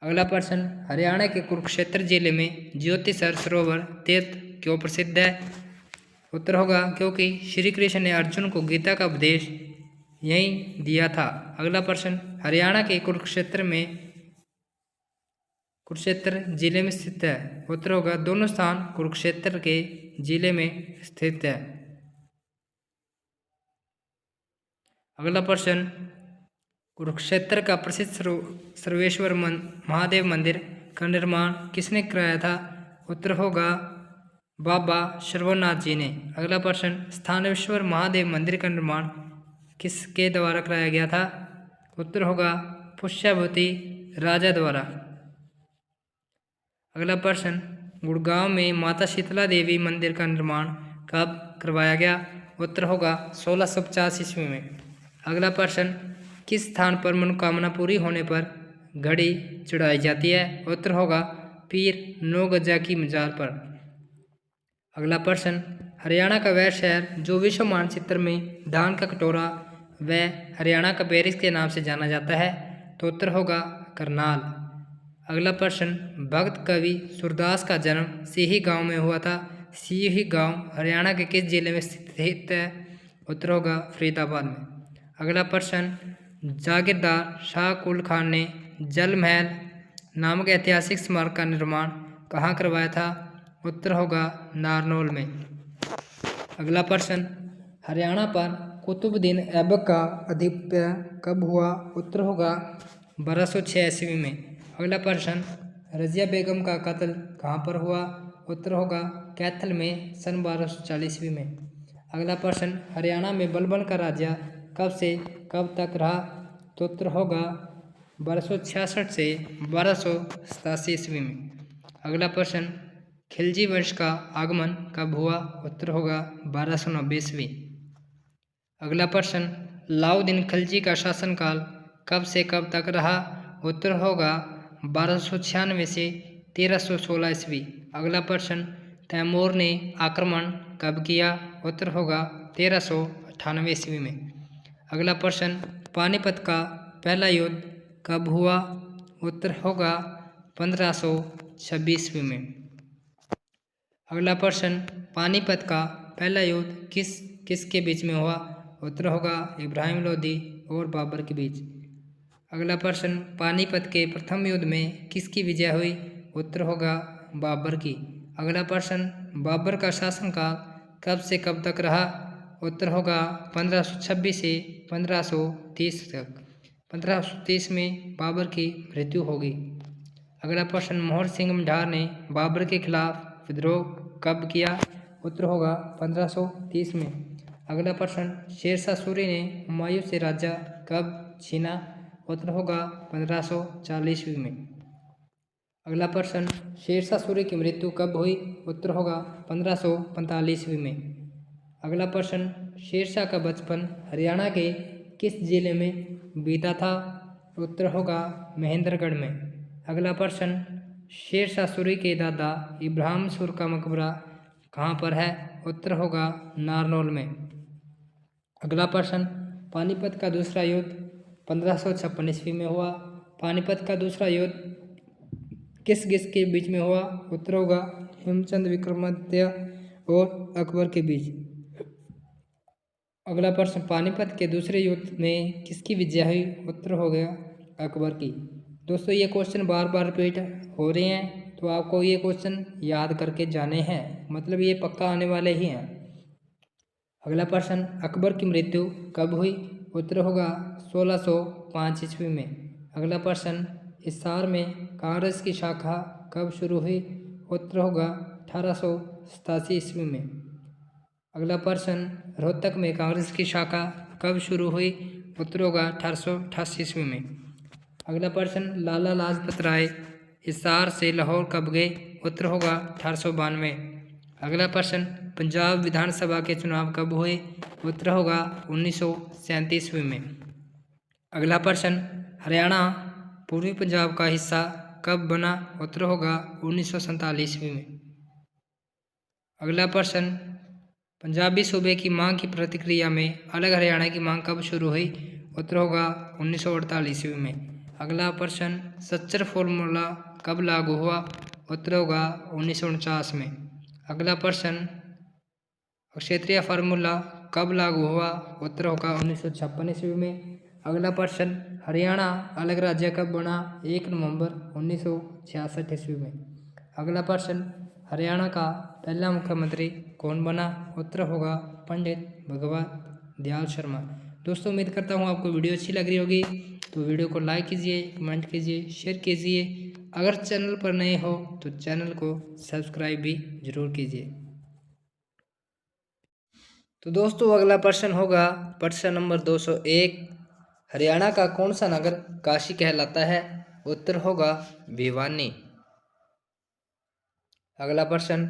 अगला प्रश्न, हरियाणा के कुरुक्षेत्र जिले में ज्योतिसर सरोवर तीर्थ क्यों प्रसिद्ध है? उत्तर होगा क्योंकि श्री कृष्ण ने अर्जुन को गीता का उपदेश यहीं दिया था। अगला प्रश्न, हरियाणा के कुरुक्षेत्र जिले में स्थित है। उत्तर होगा दोनों स्थान कुरुक्षेत्र के जिले में स्थित है। अगला प्रश्न, कुरुक्षेत्र का प्रसिद्ध सर्वेश्वर महादेव मंदिर का निर्माण किसने कराया था? उत्तर होगा बाबा श्रवणनाथ जी ने। अगला प्रश्न, स्थानेश्वर महादेव मंदिर का निर्माण किसके द्वारा कराया गया था? उत्तर होगा पुष्यभूति राजा द्वारा। अगला प्रश्न, गुड़गांव में माता शीतला देवी मंदिर का निर्माण कब करवाया गया? उत्तर होगा 1650 ईस्वी में। अगला प्रश्न, किस स्थान पर मनोकामना पूरी होने पर घड़ी चढ़ाई जाती है? उत्तर होगा पीर 9 गजा की मजार पर। अगला प्रश्न, हरियाणा का वह शहर जो विश्व मानचित्र में धान का कटोरा व हरियाणा का पेरिस के नाम से जाना जाता है? तो उत्तर होगा करनाल। अगला प्रश्न, भक्त कवि सूरदास का जन्म सीही गांव में हुआ था। सीही गांव हरियाणा के किस जिले में स्थित है? उत्तर होगा फरीदाबाद में। अगला प्रश्न, जागीरदार शाह कुल खान ने जल महल नामक ऐतिहासिक स्मारक का निर्माण कहाँ करवाया था? उत्तर होगा नारनौल में। अगला प्रश्न, हरियाणा पर कुतुबुद्दीन ऐबक का आधिपत्य कब हुआ? उत्तर होगा 1206 ईस्वी में। अगला प्रश्न, रजिया बेगम का कत्ल कहाँ पर हुआ? उत्तर होगा कैथल में सन 1240 ईस्वी में। अगला प्रश्न, हरियाणा में बलबन का राज्य कब से कब तक रहा? तो उत्तर होगा 1266 से 1287 ईस्वी में। अगला प्रश्न, खिलजी वंश का आगमन कब हुआ? उत्तर होगा 1290 ईस्वी। अगला प्रश्न, अलाउद्दीन खिलजी का शासनकाल कब से कब तक रहा? उत्तर होगा 1296 से 1316 ईस्वी। अगला प्रश्न, तैमूर ने आक्रमण कब किया? उत्तर होगा 1398 ईस्वी में। अगला प्रश्न, पानीपत का पहला युद्ध कब हुआ? उत्तर होगा 1526 ईस्वी में। अगला प्रश्न, पानीपत का पहला युद्ध किसके बीच में हुआ? उत्तर होगा इब्राहिम लोदी और बाबर के बीच। अगला प्रश्न, पानीपत के प्रथम युद्ध में किसकी विजय हुई? उत्तर होगा बाबर की। अगला प्रश्न, बाबर का शासनकाल कब से कब तक रहा? उत्तर होगा 1526 से 1530 तक। 1530 में बाबर की मृत्यु होगी। अगला प्रश्न, मोहर सिंह मल्हार ने बाबर के खिलाफ विद्रोह कब किया? उत्तर होगा 1530 में। अगला प्रश्न, शेरशाह सूरी ने हुमायूं से राज्य कब छीना? उत्तर होगा 1540 ईस्वी में। अगला प्रश्न, शेरशाह सूरी की मृत्यु कब हुई? उत्तर होगा 1545 ईस्वी में। अगला प्रश्न, शेरशाह का बचपन हरियाणा के किस जिले में बीता था? उत्तर होगा महेंद्रगढ़ में। अगला प्रश्न, शेरशाह सूरी के दादा इब्राहिम सूर का मकबरा कहाँ पर है? उत्तर होगा नारनौल में। अगला प्रश्न, पानीपत का दूसरा युद्ध 1556 ईस्वी में हुआ। पानीपत का दूसरा युद्ध किस के बीच में हुआ? उत्तर होगा हेमचंद विक्रमादित्य और अकबर के बीच। अगला प्रश्न, पानीपत के दूसरे युद्ध में किसकी विजय हुई? उत्तर हो गया अकबर की। दोस्तों, ये क्वेश्चन बार बार रिपीट हो रहे हैं, तो आपको ये क्वेश्चन याद करके जाने हैं, मतलब ये पक्का आने वाले ही हैं। अगला प्रश्न, अकबर की मृत्यु कब हुई? उत्तर होगा 1605 ईस्वी में। अगला प्रश्न, हिसार में कांग्रेस की शाखा कब शुरू हुई? उत्तर होगा 1887 ईस्वी में। अगला प्रश्न, रोहतक में कांग्रेस की शाखा कब शुरू हुई? उत्तर होगा 1888 ईस्वी में। अगला प्रश्न, लाला लाजपत राय हिसार से लाहौर कब गए? उत्तर होगा 1892। अगला प्रश्न, पंजाब विधानसभा के चुनाव कब हुए? उत्तर होगा 1937 ईस्वी में। अगला प्रश्न, हरियाणा पूर्वी पंजाब का हिस्सा कब बना? उत्तर होगा 1947 ईस्वी में। अगला प्रश्न, पंजाबी सूबे की मांग की प्रतिक्रिया में अलग हरियाणा की मांग कब शुरू हुई? उत्तर होगा 1948 ईस्वी में। अगला प्रश्न, सच्चर फॉर्मूला कब लागू हुआ? उत्तर होगा 1949 में। अगला क्षेत्रीय फार्मूला कब लागू हुआ? उत्तर होगा 1956 ईस्वी में। अगला प्रश्न, हरियाणा अलग राज्य कब बना? 1 नवंबर 1966 ईस्वी में। अगला प्रश्न, हरियाणा का पहला मुख्यमंत्री कौन बना? उत्तर होगा पंडित भगवत दयाल शर्मा। दोस्तों उम्मीद करता हूँ आपको वीडियो अच्छी लग रही होगी, तो वीडियो को लाइक कीजिए, कमेंट कीजिए, शेयर कीजिए। अगर चैनल पर नए हो तो चैनल को सब्सक्राइब भी जरूर कीजिए। तो दोस्तों अगला प्रश्न होगा प्रश्न नंबर 201, हरियाणा का कौन सा नगर काशी कहलाता है? उत्तर होगा भिवानी। अगला प्रश्न,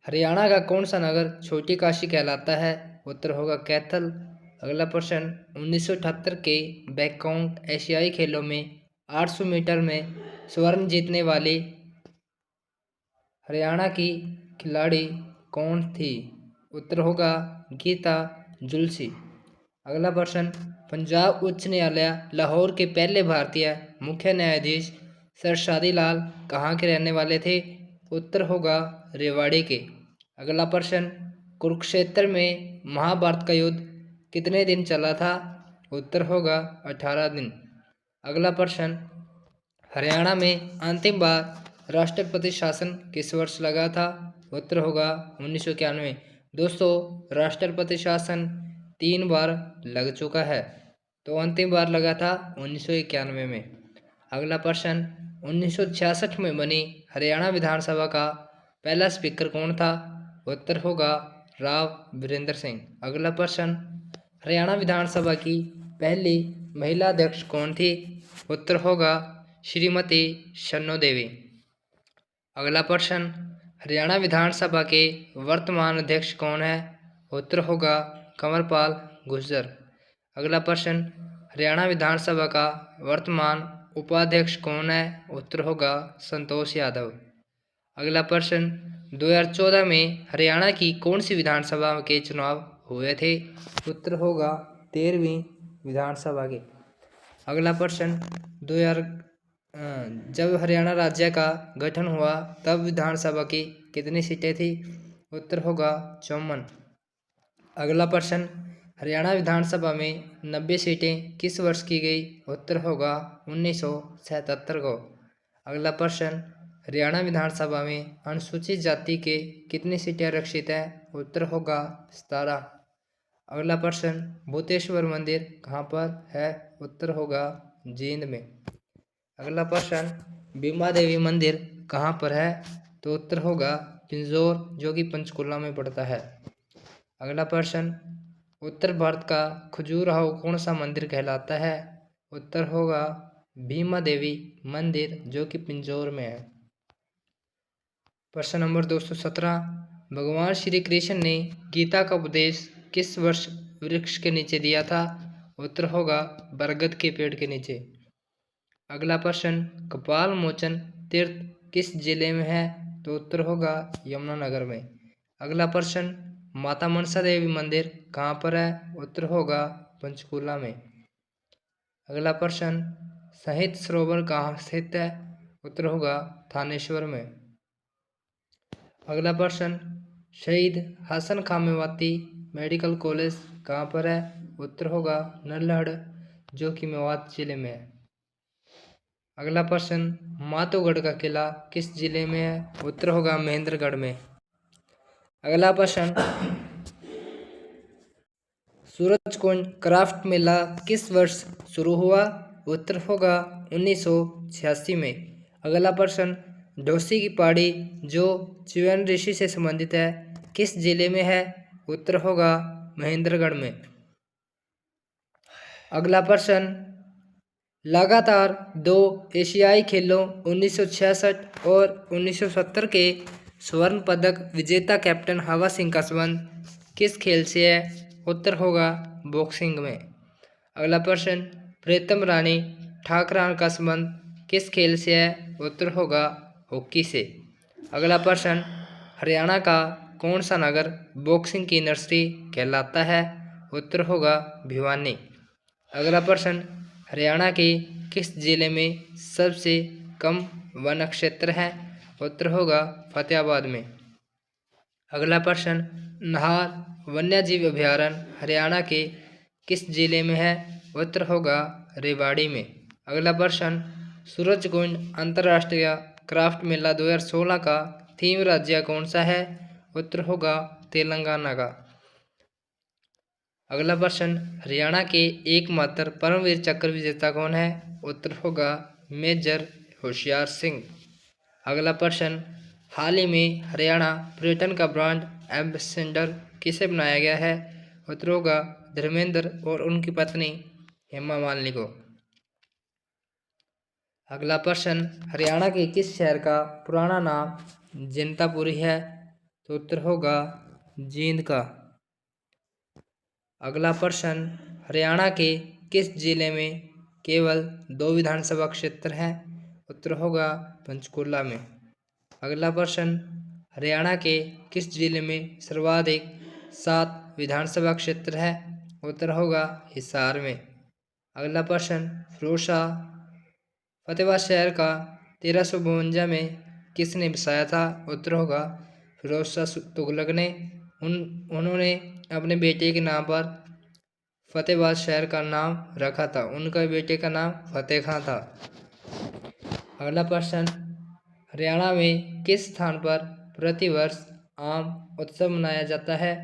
हरियाणा का कौन सा नगर छोटी काशी कहलाता है? उत्तर होगा कैथल। अगला प्रश्न, 1978 के बैककाउंट एशियाई खेलों में 800 मीटर में स्वर्ण जीतने वाली हरियाणा की खिलाड़ी कौन थी? उत्तर होगा गीता जुल्सी। अगला प्रश्न, पंजाब उच्च न्यायालय लाहौर के पहले भारतीय मुख्य न्यायाधीश सर शादी लाल कहाँ के रहने वाले थे? उत्तर होगा रेवाड़ी के। अगला प्रश्न, कुरुक्षेत्र में महाभारत का युद्ध कितने दिन चला था? उत्तर होगा 18 दिन। अगला प्रश्न, हरियाणा में अंतिम बार राष्ट्रपति शासन किस वर्ष लगा था? उत्तर होगा 1991। दोस्तों राष्ट्रपति शासन 3 बार लग चुका है, तो अंतिम बार लगा था 1991 में। अगला प्रश्न, 1966 में बनी हरियाणा विधानसभा का पहला स्पीकर कौन था? उत्तर होगा राव वीरेंद्र सिंह। अगला प्रश्न, हरियाणा विधानसभा की पहली महिला अध्यक्ष कौन थी? उत्तर होगा श्रीमती शन्नो देवी। अगला प्रश्न, हरियाणा विधानसभा के वर्तमान अध्यक्ष कौन है? उत्तर होगा कंवरपाल गुर्जर। अगला प्रश्न, हरियाणा विधानसभा का वर्तमान उपाध्यक्ष कौन है? उत्तर होगा संतोष यादव। अगला प्रश्न, 2014 में हरियाणा की कौन सी विधानसभा के चुनाव हुए थे? उत्तर होगा 13वीं विधानसभा के। अगला प्रश्न, जब हरियाणा राज्य का गठन हुआ तब विधानसभा की कितनी सीटें थी? उत्तर होगा 54। अगला प्रश्न, हरियाणा विधानसभा में 90 सीटें किस वर्ष की गई? उत्तर होगा 1977 को। अगला प्रश्न, हरियाणा विधानसभा में अनुसूचित जाति के कितनी सीटें आरक्षित हैं? उत्तर होगा 17। अगला प्रश्न, भूतेश्वर मंदिर कहाँ पर है? उत्तर होगा जींद में। अगला प्रश्न, बीमा देवी मंदिर कहाँ पर है? तो उत्तर होगा पिंजौर, जो कि पंचकुला में पड़ता है। अगला प्रश्न, उत्तर भारत का खजुराहो कौन सा मंदिर कहलाता है? उत्तर होगा भीमा देवी मंदिर, जो कि पिंजौर में है। प्रश्न नंबर 217, भगवान श्री कृष्ण ने गीता का उपदेश किस वर्ष वृक्ष के नीचे दिया था? उत्तर होगा बरगद के पेड़ के नीचे। अगला प्रश्न, कपाल मोचन तीर्थ किस जिले में है? तो उत्तर होगा यमुनानगर में। अगला प्रश्न, माता मनसा देवी मंदिर कहाँ पर है? उत्तर होगा पंचकुला में। अगला प्रश्न, शहीद सरोवर कहाँ स्थित है? उत्तर होगा थानेश्वर में। अगला प्रश्न, शहीद हसन खां मेवाती मेडिकल कॉलेज कहाँ पर है? उत्तर होगा नल्हड़, जो कि मेवात जिले में है। अगला प्रश्न, माधोगढ़ का किला किस जिले में है? उत्तर होगा महेंद्रगढ़ में। अगला प्रश्न, सूरजकुंड क्राफ्ट मेला किस वर्ष शुरू हुआ? उत्तर होगा 1986 में। अगला प्रश्न, ढोसी की पहाड़ी जो च्युवन ऋषि से संबंधित है किस जिले में है? उत्तर होगा महेंद्रगढ़ में। अगला प्रश्न, लगातार 2 एशियाई खेलों 1966 और 1970 के स्वर्ण पदक विजेता कैप्टन हवा सिंह का संबंध किस खेल से है? उत्तर होगा बॉक्सिंग में। अगला प्रश्न, प्रीतम रानी ठाकरान का संबंध किस खेल से है? उत्तर होगा हॉकी से। अगला प्रश्न, हरियाणा का कौन सा नगर बॉक्सिंग की नर्सरी कहलाता है? उत्तर होगा भिवानी। अगला प्रश्न, हरियाणा के किस जिले में सबसे कम वन क्षेत्र है? उत्तर होगा फतेहाबाद में। अगला प्रश्न, नाहर वन्यजीव अभयारण्य हरियाणा के किस जिले में है? उत्तर होगा रेवाड़ी में। अगला प्रश्न, सूरजकुंड अंतर्राष्ट्रीय क्राफ्ट मेला 2016 का थीम राज्य कौन सा है? उत्तर होगा तेलंगाना का। अगला प्रश्न, हरियाणा के एकमात्र परमवीर चक्र विजेता कौन है? उत्तर होगा मेजर होशियार सिंह। अगला प्रश्न, हाल ही में हरियाणा पर्यटन का ब्रांड एम्बेसडर किसे बनाया गया है? उत्तर होगा धर्मेंद्र और उनकी पत्नी हेमा मालिनी को। अगला प्रश्न, हरियाणा के किस शहर का पुराना नाम जनतापुरी है? तो उत्तर होगा जींद का। अगला प्रश्न, हरियाणा के किस जिले में केवल 2 विधानसभा क्षेत्र हैं? उत्तर होगा पंचकूला में। अगला प्रश्न, हरियाणा के किस जिले में सर्वाधिक 7 विधानसभा क्षेत्र है? उत्तर होगा हिसार में। अगला प्रश्न, फिरोजशाह फतेहाबाद शहर का 1352 में किसने बसाया था? उत्तर होगा फिरोजशाह तुगलक ने। उन्होंने अपने बेटे के नाम पर फतेहाबाद शहर का नाम रखा था। उनका बेटे का नाम फतेह खां था। अगला प्रश्न, हरियाणा में किस स्थान पर प्रतिवर्ष आम उत्सव मनाया जाता है?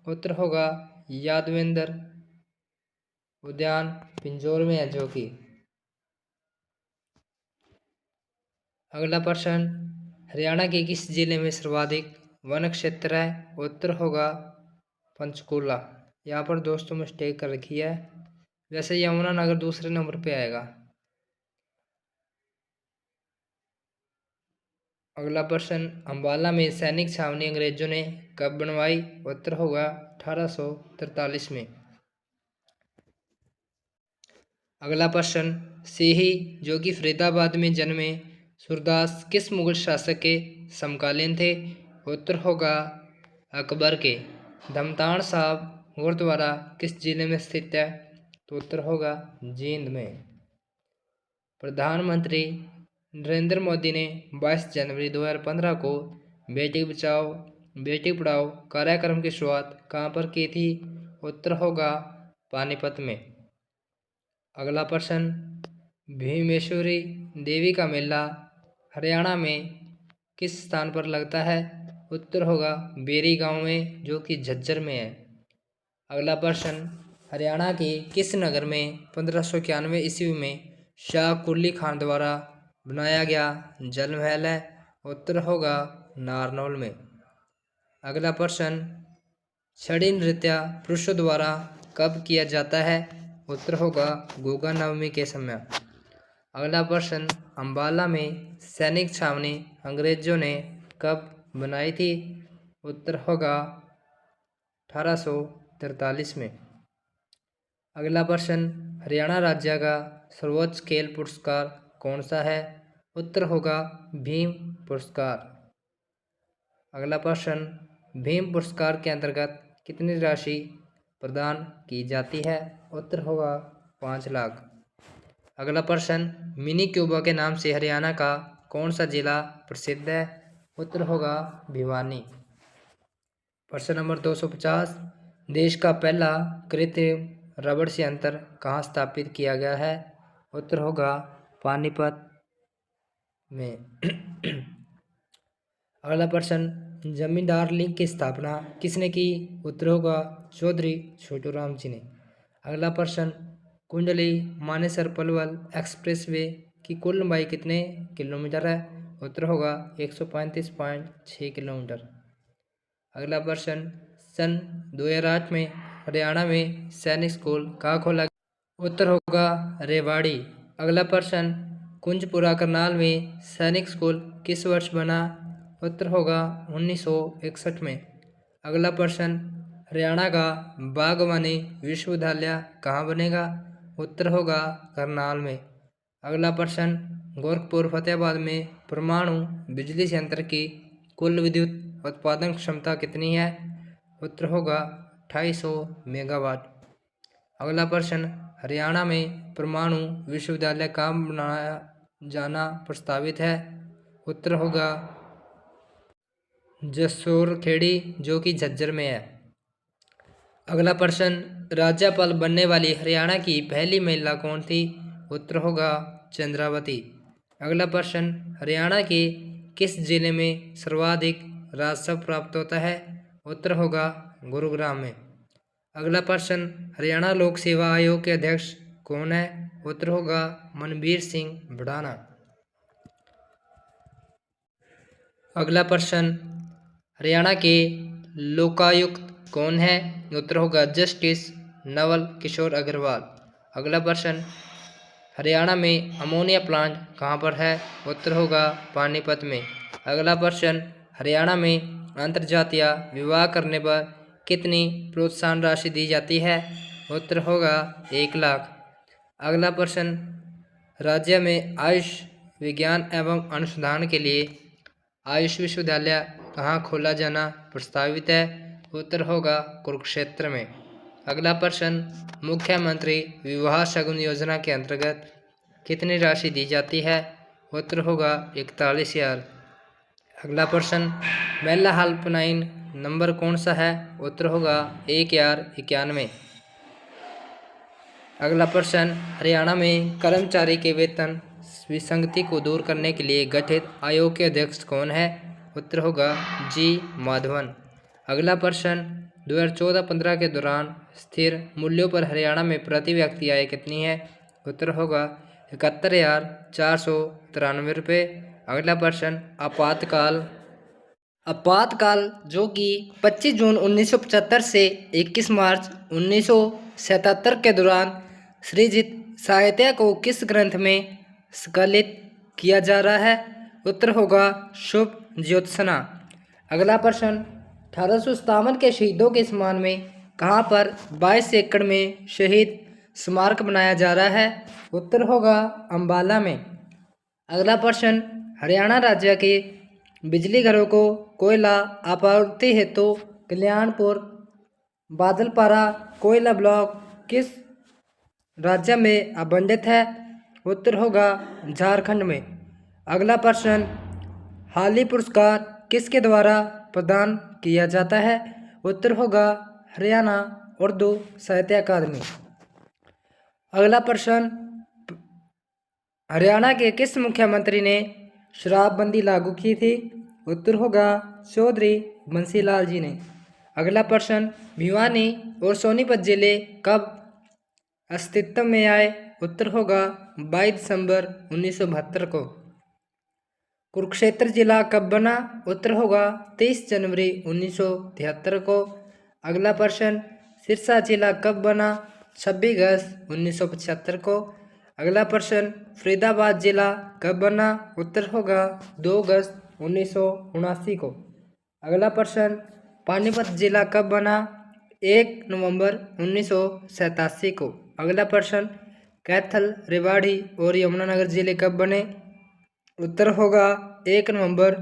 उत्तर होगा यादवेंद्र उद्यान पिंजौर में है जो कि। अगला प्रश्न, हरियाणा के किस जिले में सर्वाधिक वन क्षेत्र है? उत्तर होगा पंचकूला। यहाँ पर दोस्तों मिस्टेक कर रखी है, वैसे यमुनानगर दूसरे नंबर पे आएगा। अगला प्रश्न, अंबाला में सैनिक छावनी अंग्रेजों ने कब बनवाई? उत्तर होगा 1843 में। अगला प्रश्न, सिही जो कि फरीदाबाद में जन्मे सूरदास किस मुगल शासक के समकालीन थे? उत्तर होगा अकबर के। धमतान साहब गुरुद्वारा किस जिले में स्थित है? तो उत्तर होगा जींद में। प्रधानमंत्री नरेंद्र मोदी ने 22 जनवरी 2015 को बेटी बचाओ बेटी पढ़ाओ कार्यक्रम की शुरुआत कहाँ पर की थी? उत्तर होगा पानीपत में। अगला प्रश्न, भीमेश्वरी देवी का मेला हरियाणा में किस स्थान पर लगता है? उत्तर होगा बेरी गांव में जो कि झज्जर में है। अगला प्रश्न, हरियाणा के किस नगर में 1591 ईस्वी में शाह कुली खान द्वारा बनाया गया जल महल है? उत्तर होगा नारनौल में। अगला प्रश्न, छड़ी नृत्य पुरुषों द्वारा कब किया जाता है? उत्तर होगा गोगा नवमी के समय। अगला प्रश्न, अंबाला में सैनिक छावनी अंग्रेजों ने कब बनाई थी? उत्तर होगा 1843 में। अगला प्रश्न, हरियाणा राज्य का सर्वोच्च खेल पुरस्कार कौन सा है? उत्तर होगा भीम पुरस्कार। अगला प्रश्न, भीम पुरस्कार के अंतर्गत कितनी राशि प्रदान की जाती है? उत्तर होगा 5 लाख। अगला प्रश्न, मिनी क्यूबा के नाम से हरियाणा का कौन सा जिला प्रसिद्ध है? उत्तर होगा भिवानी। प्रश्न नंबर 250, देश का पहला कृत्रिम रबड़ संयंत्र कहाँ स्थापित किया गया है? उत्तर होगा पानीपत में। अगला प्रश्न, जमींदार लीग की स्थापना किसने की? उत्तर होगा चौधरी छोटूराम जी ने। अगला प्रश्न, कुंडली मानेसर पलवल एक्सप्रेसवे की कुल लंबाई कितने किलोमीटर है? उत्तर होगा 135.6 किलोमीटर। अगला प्रश्न, सन 2008 में हरियाणा में सैनिक स्कूल कहाँ खोला गया? उत्तर होगा रेवाड़ी। अगला प्रश्न, कुंजपुरा करनाल में सैनिक स्कूल किस वर्ष बना? उत्तर होगा 1961 में। अगला प्रश्न, हरियाणा का बागवानी विश्वविद्यालय कहाँ बनेगा? उत्तर होगा करनाल में। अगला प्रश्न, गोरखपुर फतेहाबाद में परमाणु बिजली संयंत्र की कुल विद्युत उत्पादन क्षमता कितनी है? उत्तर होगा 2800 मेगावाट। अगला प्रश्न, हरियाणा में परमाणु विश्वविद्यालय कहाँ बनाया जाना प्रस्तावित है? उत्तर होगा जसोरखेड़ी जो कि झज्जर में है। अगला प्रश्न, राज्यपाल बनने वाली हरियाणा की पहली महिला कौन थी? उत्तर होगा चंद्रावती। अगला प्रश्न, हरियाणा के किस जिले में सर्वाधिक राजस्व प्राप्त होता है? उत्तर होगा गुरुग्राम में। अगला प्रश्न, हरियाणा लोक सेवा आयोग के अध्यक्ष कौन है? उत्तर होगा मनबीर सिंह भड़ाना। अगला प्रश्न, हरियाणा के लोकायुक्त कौन है? उत्तर होगा जस्टिस नवल किशोर अग्रवाल। अगला प्रश्न, हरियाणा में अमोनिया प्लांट कहाँ पर है? उत्तर होगा पानीपत में। अगला प्रश्न, हरियाणा में अंतर्जातीय विवाह करने पर कितनी प्रोत्साहन राशि दी जाती है? उत्तर होगा 1 लाख। अगला प्रश्न, राज्य में आयुष विज्ञान एवं अनुसंधान के लिए आयुष विश्वविद्यालय कहाँ खोला जाना प्रस्तावित है? उत्तर होगा कुरुक्षेत्र में। अगला प्रश्न, मुख्यमंत्री विवाह शगुन योजना के अंतर्गत कितनी राशि दी जाती है? उत्तर होगा 41,000। अगला प्रश्न, महिला हेल्पलाइन नंबर कौन सा है? उत्तर होगा 1091। अगला प्रश्न, हरियाणा में कर्मचारी के वेतन विसंगति को दूर करने के लिए गठित आयोग के अध्यक्ष कौन है? उत्तर होगा जी माधवन। अगला प्रश्न, 2014-15 के दौरान स्थिर मूल्यों पर हरियाणा में प्रति व्यक्ति आय कितनी है? उत्तर होगा 71,493 रुपये। अगला प्रश्न, आपातकाल जो कि 25 जून 1975 से 21 मार्च 1977 के दौरान सृजित साहित्य को किस ग्रंथ में संकलित किया जा रहा है? उत्तर होगा शुभ ज्योत्सना। अगला प्रश्न, 1857 के शहीदों के सम्मान में कहाँ पर 22 एकड़ में शहीद स्मारक बनाया जा रहा है? उत्तर होगा अंबाला में। अगला प्रश्न, हरियाणा राज्य के बिजली घरों को कोयला आपूर्ति हेतु कल्याणपुर बादलपारा कोयला ब्लॉक किस राज्य में आवंटित है? उत्तर होगा झारखंड में। अगला प्रश्न, हाली पुरस्कार किसके द्वारा प्रदान किया जाता है? उत्तर होगा हरियाणा उर्दू साहित्य अकादमी। अगला प्रश्न, हरियाणा के किस मुख्यमंत्री ने शराबबंदी लागू की थी? उत्तर होगा चौधरी बंसीलाल जी ने। अगला प्रश्न, भिवानी और सोनीपत जिले कब अस्तित्व में आए? उत्तर होगा 22 दिसंबर 1972 को। कुरुक्षेत्र जिला कब बना? उत्तर होगा 23 जनवरी 1973 को। अगला प्रश्न, सिरसा जिला कब बना? 26 अगस्त 1975 को। अगला प्रश्न, फरीदाबाद जिला कब बना? उत्तर होगा 2 अगस्त 1979 को। अगला प्रश्न, पानीपत जिला कब बना? 1 नवंबर 1987 को। अगला प्रश्न, कैथल, रेवाड़ी और यमुनानगर जिले कब बने? उत्तर होगा 1 नवंबर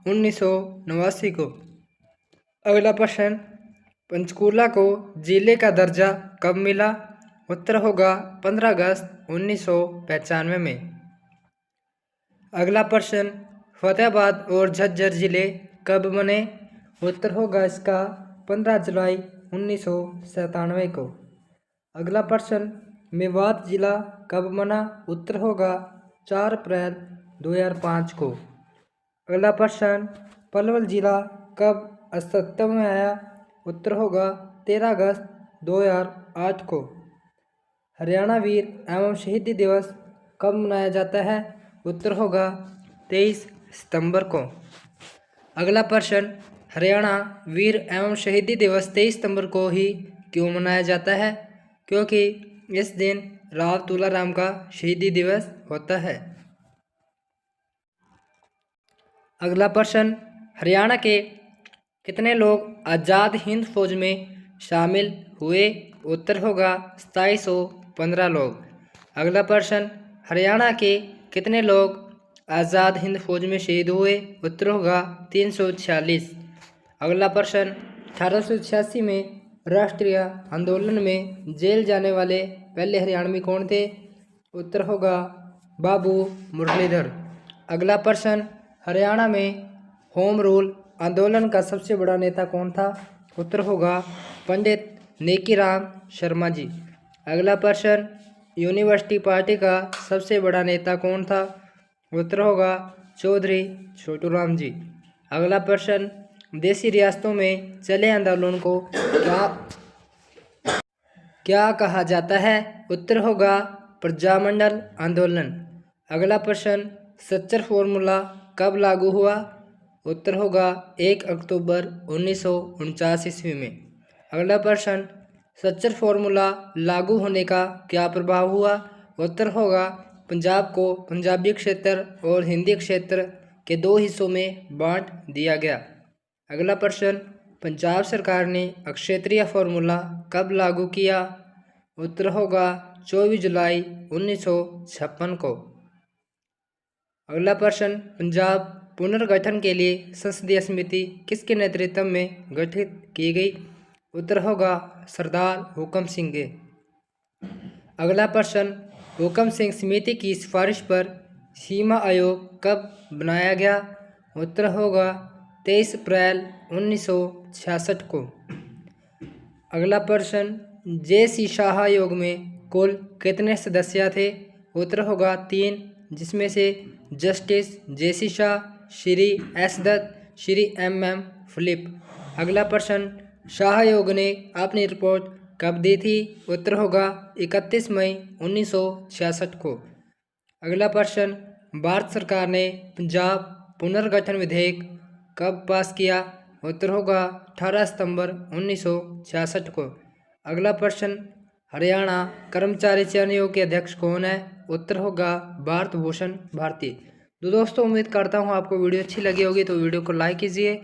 1989 को। अगला प्रश्न, पंचकूला को जिले का दर्जा कब मिला? उत्तर होगा 15 अगस्त 1995 में। अगला प्रश्न, फतेहाबाद और झज्जर जिले कब बने? उत्तर होगा इसका 15 जुलाई 1997 को। अगला प्रश्न, मेवात जिला कब बना? उत्तर होगा 4 अप्रैल 2005 को। अगला प्रश्न, पलवल जिला कब अस्तित्व में आया? उत्तर होगा 13 अगस्त 2008 को। हरियाणा वीर एवं शहीदी दिवस कब मनाया जाता है? उत्तर होगा 23 सितंबर को। अगला प्रश्न, हरियाणा वीर एवं शहीदी दिवस 23 सितंबर को ही क्यों मनाया जाता है? क्योंकि इस दिन राव तुलाराम का शहीदी दिवस होता है। अगला प्रश्न, हरियाणा के कितने लोग आज़ाद हिंद फौज में शामिल हुए? उत्तर होगा 2715 लोग। अगला प्रश्न, हरियाणा के कितने लोग आज़ाद हिंद फौज में शहीद हुए? उत्तर होगा 346। अगला प्रश्न, 1886 में राष्ट्रीय आंदोलन में जेल जाने वाले पहले हरियाणवी कौन थे? उत्तर होगा बाबू मुरलीधर। अगला प्रश्न, हरियाणा में होम रूल आंदोलन का सबसे बड़ा नेता कौन था? उत्तर होगा पंडित नेकीराम शर्मा जी। अगला प्रश्न, यूनिवर्सिटी पार्टी का सबसे बड़ा नेता कौन था? उत्तर होगा चौधरी छोटूराम जी। अगला प्रश्न, देशी रियासतों में चले आंदोलन को क्या कहा जाता है? उत्तर होगा प्रजामंडल आंदोलन। अगला प्रश्न, सच्चर फॉर्मूला कब लागू हुआ? उत्तर होगा 1 अक्टूबर 1949 ईस्वी में। अगला प्रश्न, सच्चर फॉर्मूला लागू होने का क्या प्रभाव हुआ? उत्तर होगा पंजाब को पंजाबी क्षेत्र और हिंदी क्षेत्र के 2 हिस्सों में बांट दिया गया। अगला प्रश्न, पंजाब सरकार ने अक्षेत्रीय फॉर्मूला कब लागू किया? उत्तर होगा 24 जुलाई 1956 को। अगला प्रश्न, पंजाब पुनर्गठन के लिए संसदीय समिति किसके नेतृत्व में गठित की गई? उत्तर होगा सरदार हुकम सिंह के। अगला प्रश्न, हुकम सिंह समिति की सिफारिश पर सीमा आयोग कब बनाया गया? उत्तर होगा 23 अप्रैल 1966 को। अगला प्रश्न, जे.सी. शाह आयोग में कुल कितने सदस्य थे? उत्तर होगा 3, जिसमें से justice J C. Shah, Shri S. Dutt, Shri M.M. Philip. अगला प्रश्न, शाह आयोग ने अपनी रिपोर्ट कब दी थी? उत्तर होगा 31 मई 1966 को। अगला प्रश्न, भारत सरकार ने पंजाब पुनर्गठन विधेयक कब पास किया? उत्तर होगा 18 सितंबर 1966 को। अगला प्रश्न, हरियाणा कर्मचारी चयन आयोग के अध्यक्ष कौन है? उत्तर होगा भारत भूषण भारती। तो दोस्तों, उम्मीद करता हूँ आपको वीडियो अच्छी लगी होगी, तो वीडियो को लाइक कीजिए,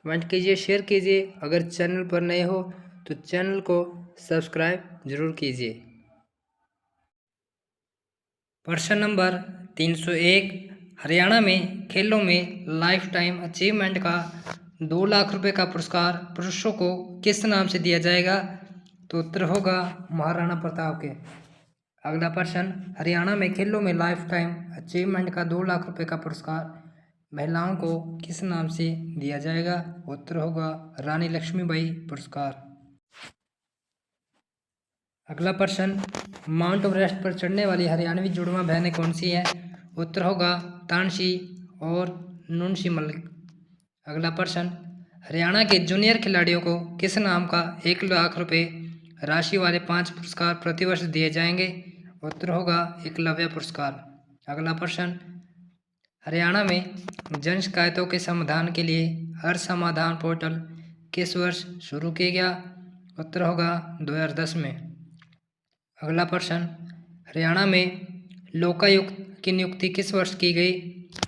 कमेंट कीजिए, शेयर कीजिए। अगर चैनल पर नए हो तो चैनल को सब्सक्राइब जरूर कीजिए। प्रश्न नंबर 301, हरियाणा में खेलों में लाइफ टाइम अचीवमेंट का 2 लाख रुपए का पुरस्कार पुरुषों को किस नाम से दिया जाएगा? तो उत्तर होगा महाराणा प्रताप के। अगला प्रश्न, हरियाणा में खेलों में लाइफ टाइम अचीवमेंट का 2 लाख रुपए का पुरस्कार महिलाओं को किस नाम से दिया जाएगा? उत्तर होगा रानी लक्ष्मीबाई पुरस्कार। अगला प्रश्न, माउंट एवरेस्ट पर चढ़ने वाली हरियाणवी जुड़वा बहनें कौन सी हैं? उत्तर होगा तानसी और नुनसी मलिक। अगला प्रश्न, हरियाणा के जूनियर खिलाड़ियों को किस नाम का 1 लाख रुपए राशि वाले 5 पुरस्कार प्रतिवर्ष दिए जाएंगे? उत्तर होगा एकलव्य पुरस्कार। अगला प्रश्न, हरियाणा में जन शिकायतों के समाधान के लिए हर समाधान पोर्टल किस वर्ष शुरू किया गया? उत्तर होगा 2010 में। अगला प्रश्न, हरियाणा में लोकायुक्त की नियुक्ति किस वर्ष की गई?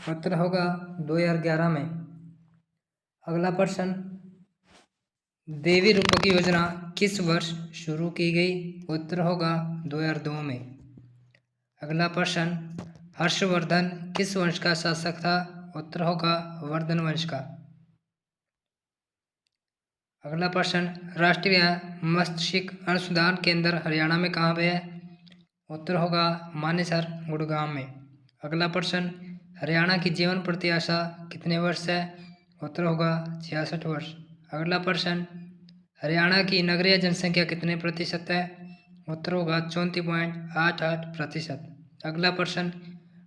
उत्तर होगा 2011 में। अगला प्रश्न, देवी रूपक योजना किस वर्ष शुरू की गई? उत्तर होगा 2002 में। अगला प्रश्न, हर्षवर्धन किस वंश का शासक था? उत्तर होगा वर्धन वंश का। अगला प्रश्न, राष्ट्रीय मत्स्य अनुसंधान केंद्र हरियाणा में कहाँ पे है? उत्तर होगा मानेसर गुड़गांव में। अगला प्रश्न, हरियाणा की जीवन प्रत्याशा कितने वर्ष है? उत्तर होगा 66 वर्ष। अगला प्रश्न, हरियाणा की नगरीय जनसंख्या कितने प्रतिशत है? उत्तर होगा 34.88%। अगला प्रश्न,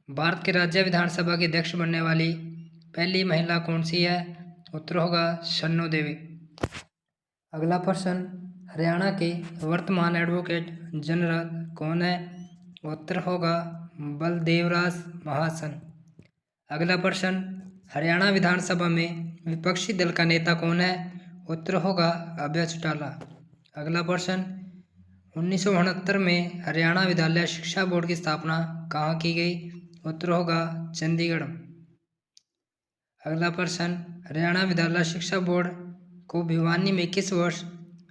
भारत के राज्य विधानसभा की अध्यक्ष बनने वाली पहली महिला कौन सी है? उत्तर होगा शन्नो देवी। अगला प्रश्न, हरियाणा के वर्तमान एडवोकेट जनरल कौन है? उत्तर होगा बलदेवराज महासन। अगला प्रश्न, हरियाणा विधानसभा में विपक्षी दल का नेता कौन है? उत्तर होगा अभय चौटाला। अगला प्रश्न, 1969 में हरियाणा विद्यालय शिक्षा बोर्ड की स्थापना कहाँ की गई? उत्तर होगा चंडीगढ़। अगला प्रश्न, हरियाणा विद्यालय शिक्षा बोर्ड को भिवानी में किस वर्ष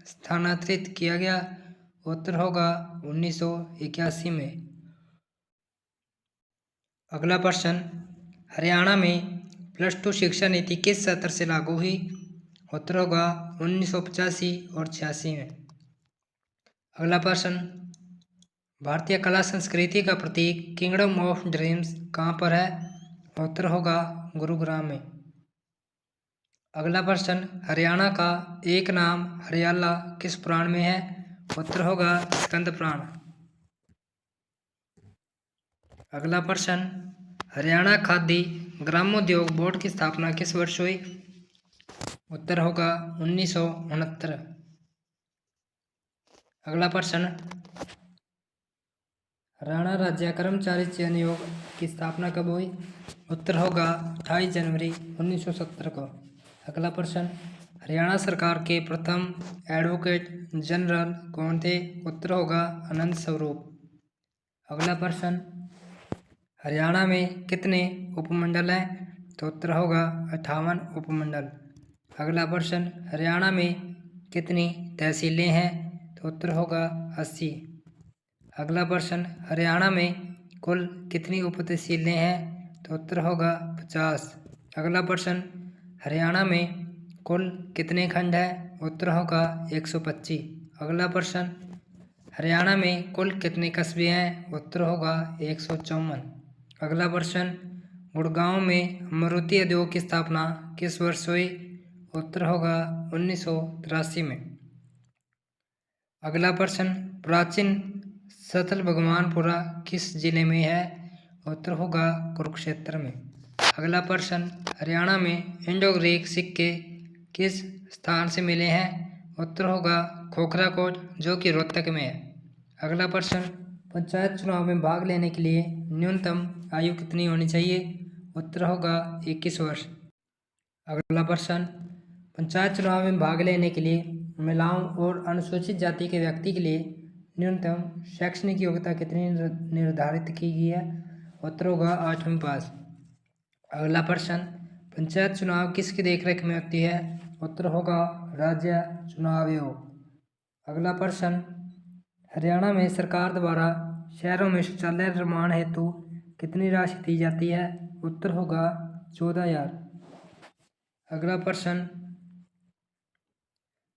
स्थानांतरित किया गया? उत्तर होगा 1981 में। अगला प्रश्न, हरियाणा में +2 शिक्षा नीति किस सत्र से लागू हुई? उत्तर होगा 1985 और 86 में। अगला प्रश्न, भारतीय कला संस्कृति का प्रतीक किंगडम ऑफ ड्रीम्स कहाँ पर है? उत्तर होगा गुरुग्राम में। अगला प्रश्न, हरियाणा का एक नाम हरियाला किस पुराण में है? उत्तर होगा स्कंद पुराण। अगला प्रश्न, हरियाणा खादी ग्रामोद्योग बोर्ड की स्थापना किस वर्ष हुई? उत्तर होगा 1969। अगला प्रश्न, हरियाणा राज्य कर्मचारी चयन आयोग की स्थापना कब हुई? उत्तर होगा 28 जनवरी 1970 को। अगला प्रश्न, हरियाणा सरकार के प्रथम एडवोकेट जनरल कौन थे? उत्तर होगा आनंद स्वरूप। अगला प्रश्न, हरियाणा में कितने उपमंडल हैं? तो उत्तर होगा 58 उपमंडल। अगला प्रश्न, हरियाणा में कितनी तहसीलें हैं? तो उत्तर होगा 80। अगला प्रश्न, हरियाणा में कुल कितनी उप तहसीलें हैं? तो उत्तर होगा 50। अगला प्रश्न, हरियाणा में कुल कितने खंड हैं? उत्तर होगा 125। अगला प्रश्न, हरियाणा में कुल कितने कस्बे हैं? उत्तर होगा 154। अगला प्रश्न, गुड़गांव में मारुति उद्योग की स्थापना किस वर्ष हुई? उत्तर होगा 1983 में। अगला प्रश्न, प्राचीन सतल भगवानपुरा किस जिले में है? उत्तर होगा कुरुक्षेत्र में। अगला प्रश्न, हरियाणा में इंडो ग्रीक सिक्के किस स्थान से मिले हैं? उत्तर होगा खोखरा कोट, जो कि रोहतक में है। अगला प्रश्न, पंचायत चुनाव में भाग लेने के लिए न्यूनतम आयु कितनी होनी चाहिए? उत्तर होगा 21 वर्ष। अगला प्रश्न, पंचायत चुनाव में भाग लेने के लिए महिलाओं और अनुसूचित जाति के व्यक्ति के लिए न्यूनतम शैक्षणिक योग्यता कितनी निर्धारित की गई है? उत्तर होगा 8वीं पास। अगला प्रश्न, पंचायत चुनाव किसकी देखरेख में होती है? उत्तर होगा राज्य चुनाव आयोग। अगला प्रश्न, हरियाणा में सरकार द्वारा शहरों में शौचालय निर्माण हेतु कितनी राशि दी जाती है? उत्तर होगा 14,000। अगला प्रश्न,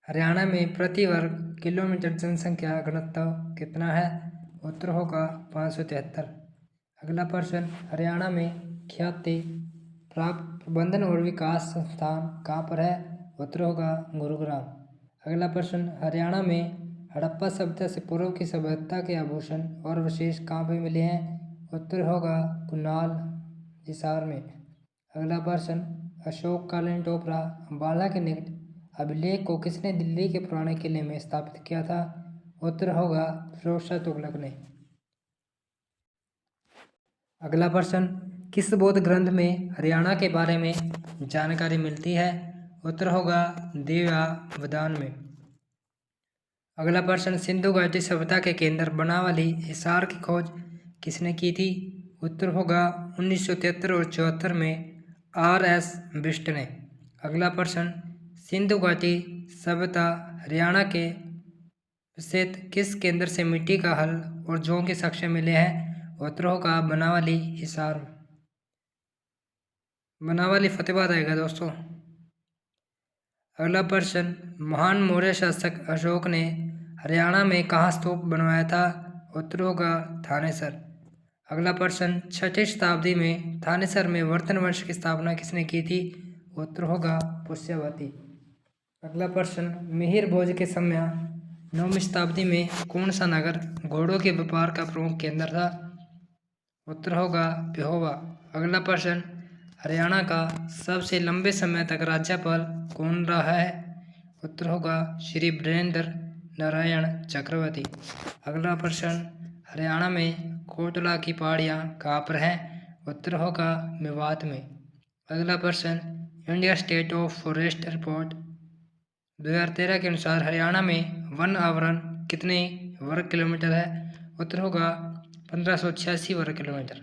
हरियाणा में प्रति वर्ग किलोमीटर जनसंख्या घनत्व कितना है? उत्तर होगा 573। अगला प्रश्न, हरियाणा में ख्याति प्राप्त प्रबंधन और विकास संस्थान कहाँ पर है? उत्तर होगा गुरुग्राम। अगला प्रश्न, हरियाणा में हड़प्पा सभ्यता से पूर्व की सभ्यता के आभूषण और अवशेष कहाँ पे मिले हैं? उत्तर होगा कुनाल हिसार में। अगला प्रश्न, अशोककालीन टोपरा अम्बाला के निकट अभिलेख को किसने दिल्ली के पुराने किले में स्थापित किया था? उत्तर होगा फिरोज शाह तुगलक ने। अगला प्रश्न, किस बौद्ध ग्रंथ में हरियाणा के बारे में जानकारी मिलती है? उत्तर होगा दिव्यावदान में। अगला प्रश्न, सिंधु घाटी सभ्यता के केंद्र बनावली हिसार की खोज किसने की थी? उत्तर होगा 1973 और 74 में R.S. बिष्ट ने। अगला प्रश्न, सिंधु घाटी सभ्यता हरियाणा के स्थित किस केंद्र से मिट्टी का हल और जौ के साक्ष्य मिले हैं? उत्तर होगा बनावली हिसार। बनावली फतेहाबाद आएगा दोस्तों। अगला प्रश्न, महान मौर्य शासक अशोक ने हरियाणा में कहाँ स्तूप बनवाया था? उत्तर होगा थानेसर। अगला प्रश्न, 6ठी शताब्दी में थानेसर में वर्धन वंश की स्थापना किसने की थी? उत्तर होगा पुष्यवती। अगला प्रश्न, मिहिर भोज के समय 9वीं शताब्दी में कौन सा नगर घोड़ों के व्यापार का प्रमुख केंद्र था? उत्तर होगा पेहोवा। अगला प्रश्न, हरियाणा का सबसे लंबे समय तक राज्यपाल कौन रहा है? उत्तर होगा श्री वीरेंद्र नारायण चक्रवर्ती। अगला प्रश्न, हरियाणा में कोटला की पहाड़ियाँ कहाँ पर हैं? उत्तर होगा मेवात में। अगला प्रश्न, India state of forest report 2013 के अनुसार हरियाणा में वन आवरण कितने वर्ग किलोमीटर है? उत्तर होगा 1586 वर्ग किलोमीटर।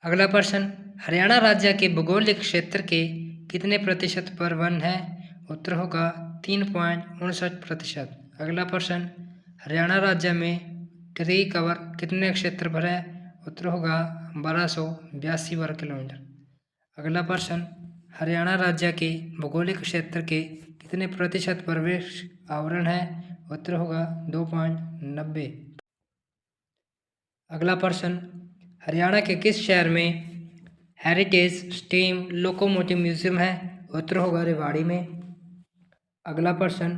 अगला प्रश्न, हरियाणा राज्य के भौगोलिक क्षेत्र के कितने प्रतिशत पर वन है? उत्तर होगा 3.59%। अगला प्रश्न, हरियाणा राज्य में ट्री कवर कितने क्षेत्र पर है? उत्तर होगा 1282 वर्ग किलोमीटर। अगला प्रश्न, हरियाणा राज्य के भौगोलिक क्षेत्र के कितने प्रतिशत पर वृक्ष आवरण है? उत्तर होगा 2.90। अगला प्रश्न, हरियाणा के किस शहर में हेरिटेज स्टीम लोकोमोटिव म्यूजियम है? उत्तर होगा रेवाड़ी में। अगला प्रश्न,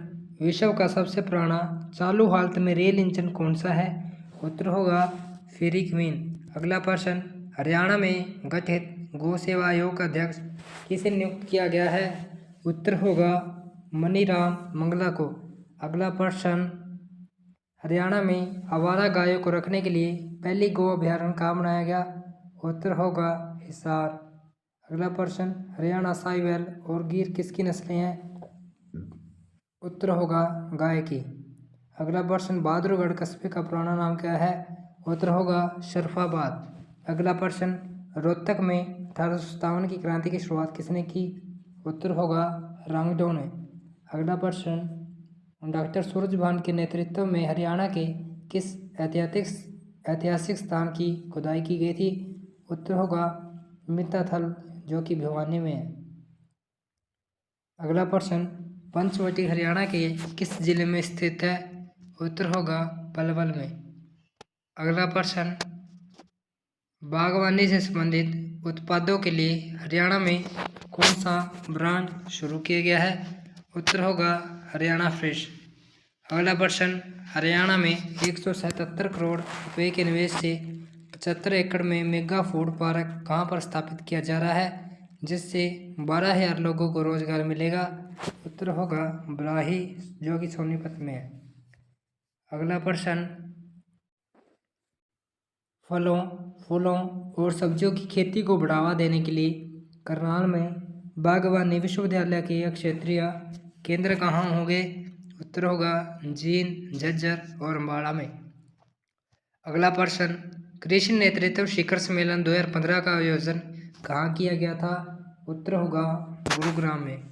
विश्व का सबसे पुराना चालू हालत में रेल इंजन कौन सा है? उत्तर होगा फेरी क्वीन। अगला प्रश्न, हरियाणा में गठित गौ सेवा आयोग का अध्यक्ष किसे नियुक्त किया गया है? उत्तर होगा मनीराम मंगला को। अगला प्रश्न, हरियाणा में आवारा गायों को रखने के लिए पहली गौ अभयारण्य कहाँ बनाया गया? उत्तर होगा हिसार। अगला प्रश्न, हरियाणा साहिवाल और गिर किसकी नस्लें हैं? उत्तर होगा गाय की। अगला प्रश्न, बहादुरगढ़ कस्बे का पुराना नाम क्या है? उत्तर होगा शरफाबाद। अगला प्रश्न, रोहतक में 1857 की क्रांति की शुरुआत किसने की? उत्तर होगा रांगडो ने। अगला प्रश्न, डॉक्टर सूरजभान के नेतृत्व में हरियाणा के किस ऐतिहासिक स्थान की खुदाई की गई थी? उत्तर होगा मित्ताथल, जो कि भिवानी में है। अगला प्रश्न, पंचवटी हरियाणा के किस जिले में स्थित है? उत्तर होगा पलवल में। अगला प्रश्न, बागवानी से संबंधित उत्पादों के लिए हरियाणा में कौन सा ब्रांड शुरू किया गया है? उत्तर होगा हरियाणा फ्रेश। अगला प्रश्न, हरियाणा में 177 करोड़ रुपए के निवेश से 75 एकड़ में मेगा फूड पार्क कहाँ पर स्थापित किया जा रहा है, जिससे 12,000 लोगों को रोजगार मिलेगा? उत्तर होगा बराही, जो कि सोनीपत में है। अगला प्रश्न, फलों, फूलों और सब्जियों की खेती को बढ़ावा देने के लिए करनाल में बागवानी विश्वविद्यालय के क्षेत्रीय केंद्र कहाँ होंगे? उत्तर होगा जींद, झज्जर और अम्बाड़ा में। अगला प्रश्न, कृषि नेतृत्व शिखर सम्मेलन 2015 का आयोजन कहाँ किया गया था? उत्तर होगा गुरुग्राम में।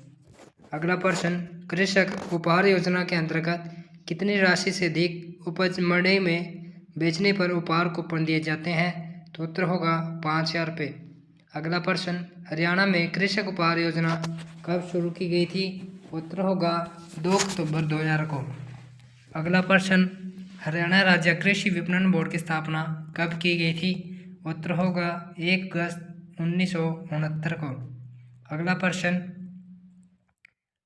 अगला प्रश्न, कृषक उपहार योजना के अंतर्गत कितनी राशि से अधिक उपज मंडी में बेचने पर उपहार कूपन दिए जाते हैं? तो उत्तर होगा 5,000 रुपये। अगला प्रश्न, हरियाणा में कृषक उपहार योजना कब शुरू की गई थी? उत्तर होगा 2 अक्टूबर 2000 को। अगला प्रश्न, हरियाणा राज्य कृषि विपणन बोर्ड की स्थापना कब की गई थी? उत्तर होगा 1 अगस्त 1969 को। अगला प्रश्न,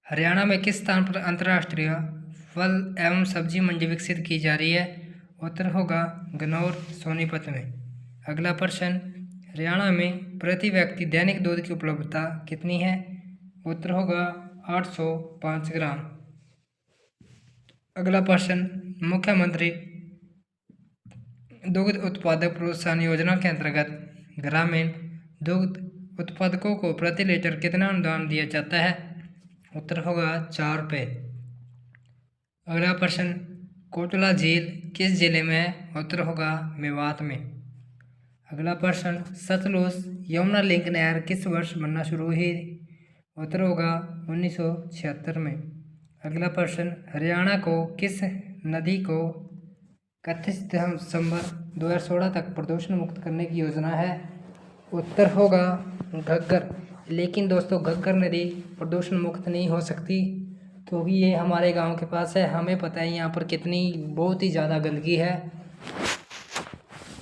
हरियाणा में किस स्थान पर अंतर्राष्ट्रीय फल एवं सब्जी मंडी विकसित की जा रही है? उत्तर होगा गन्नौर, सोनीपत में। अगला प्रश्न, हरियाणा में प्रति व्यक्ति दैनिक दूध की उपलब्धता कितनी है? उत्तर होगा 805 ग्राम। अगला प्रश्न, मुख्यमंत्री दुग्ध उत्पादक प्रोत्साहन योजना के अंतर्गत ग्रामीण दुग्ध उत्पादकों को प्रति लीटर कितना अनुदान दिया जाता है? उत्तर होगा 4 रुपये। अगला प्रश्न, कोटला झील किस जिले में है? उत्तर होगा मेवात में। अगला प्रश्न, सतलुज यमुना लिंक नहर किस वर्ष बनना शुरू हुई? उत्तर होगा 1976 में। अगला प्रश्न, हरियाणा को किस नदी को 31 दिसंबर 2016 तक प्रदूषण मुक्त करने की योजना है? उत्तर होगा घग्गर। लेकिन दोस्तों, घग्गर नदी प्रदूषण मुक्त नहीं हो सकती, क्योंकि ये हमारे गांव के पास है। हमें पता है यहाँ पर कितनी बहुत ही ज़्यादा गंदगी है,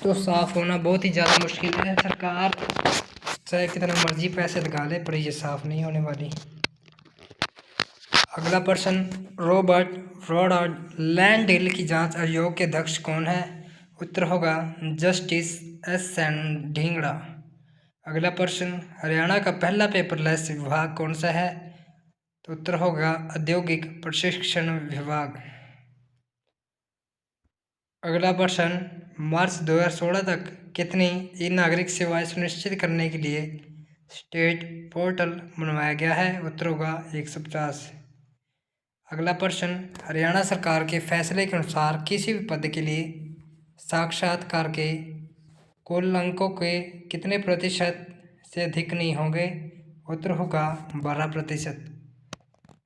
तो साफ़ होना बहुत ही ज़्यादा मुश्किल है। सरकार चाहे कितना मर्जी पैसे लगा ले, पर ये साफ़ नहीं होने वाली। अगला प्रश्न, रॉबर्ट फ्रॉड लैंड डील की जांच आयोग के अध्यक्ष कौन है? उत्तर होगा जस्टिस एस एन ढींगड़ा। अगला प्रश्न, हरियाणा का पहला पेपरलेस विभाग कौन सा है? तो उत्तर होगा औद्योगिक प्रशिक्षण विभाग। अगला प्रश्न, मार्च 2016 तक कितनी ई नागरिक सेवाएं सुनिश्चित करने के लिए स्टेट पोर्टल बनवाया गया है? उत्तर होगा 150। अगला प्रश्न, हरियाणा सरकार के फैसले के अनुसार किसी भी पद के लिए साक्षात्कार के कुल अंकों के कितने प्रतिशत से अधिक नहीं होंगे? उत्तर होगा 12%।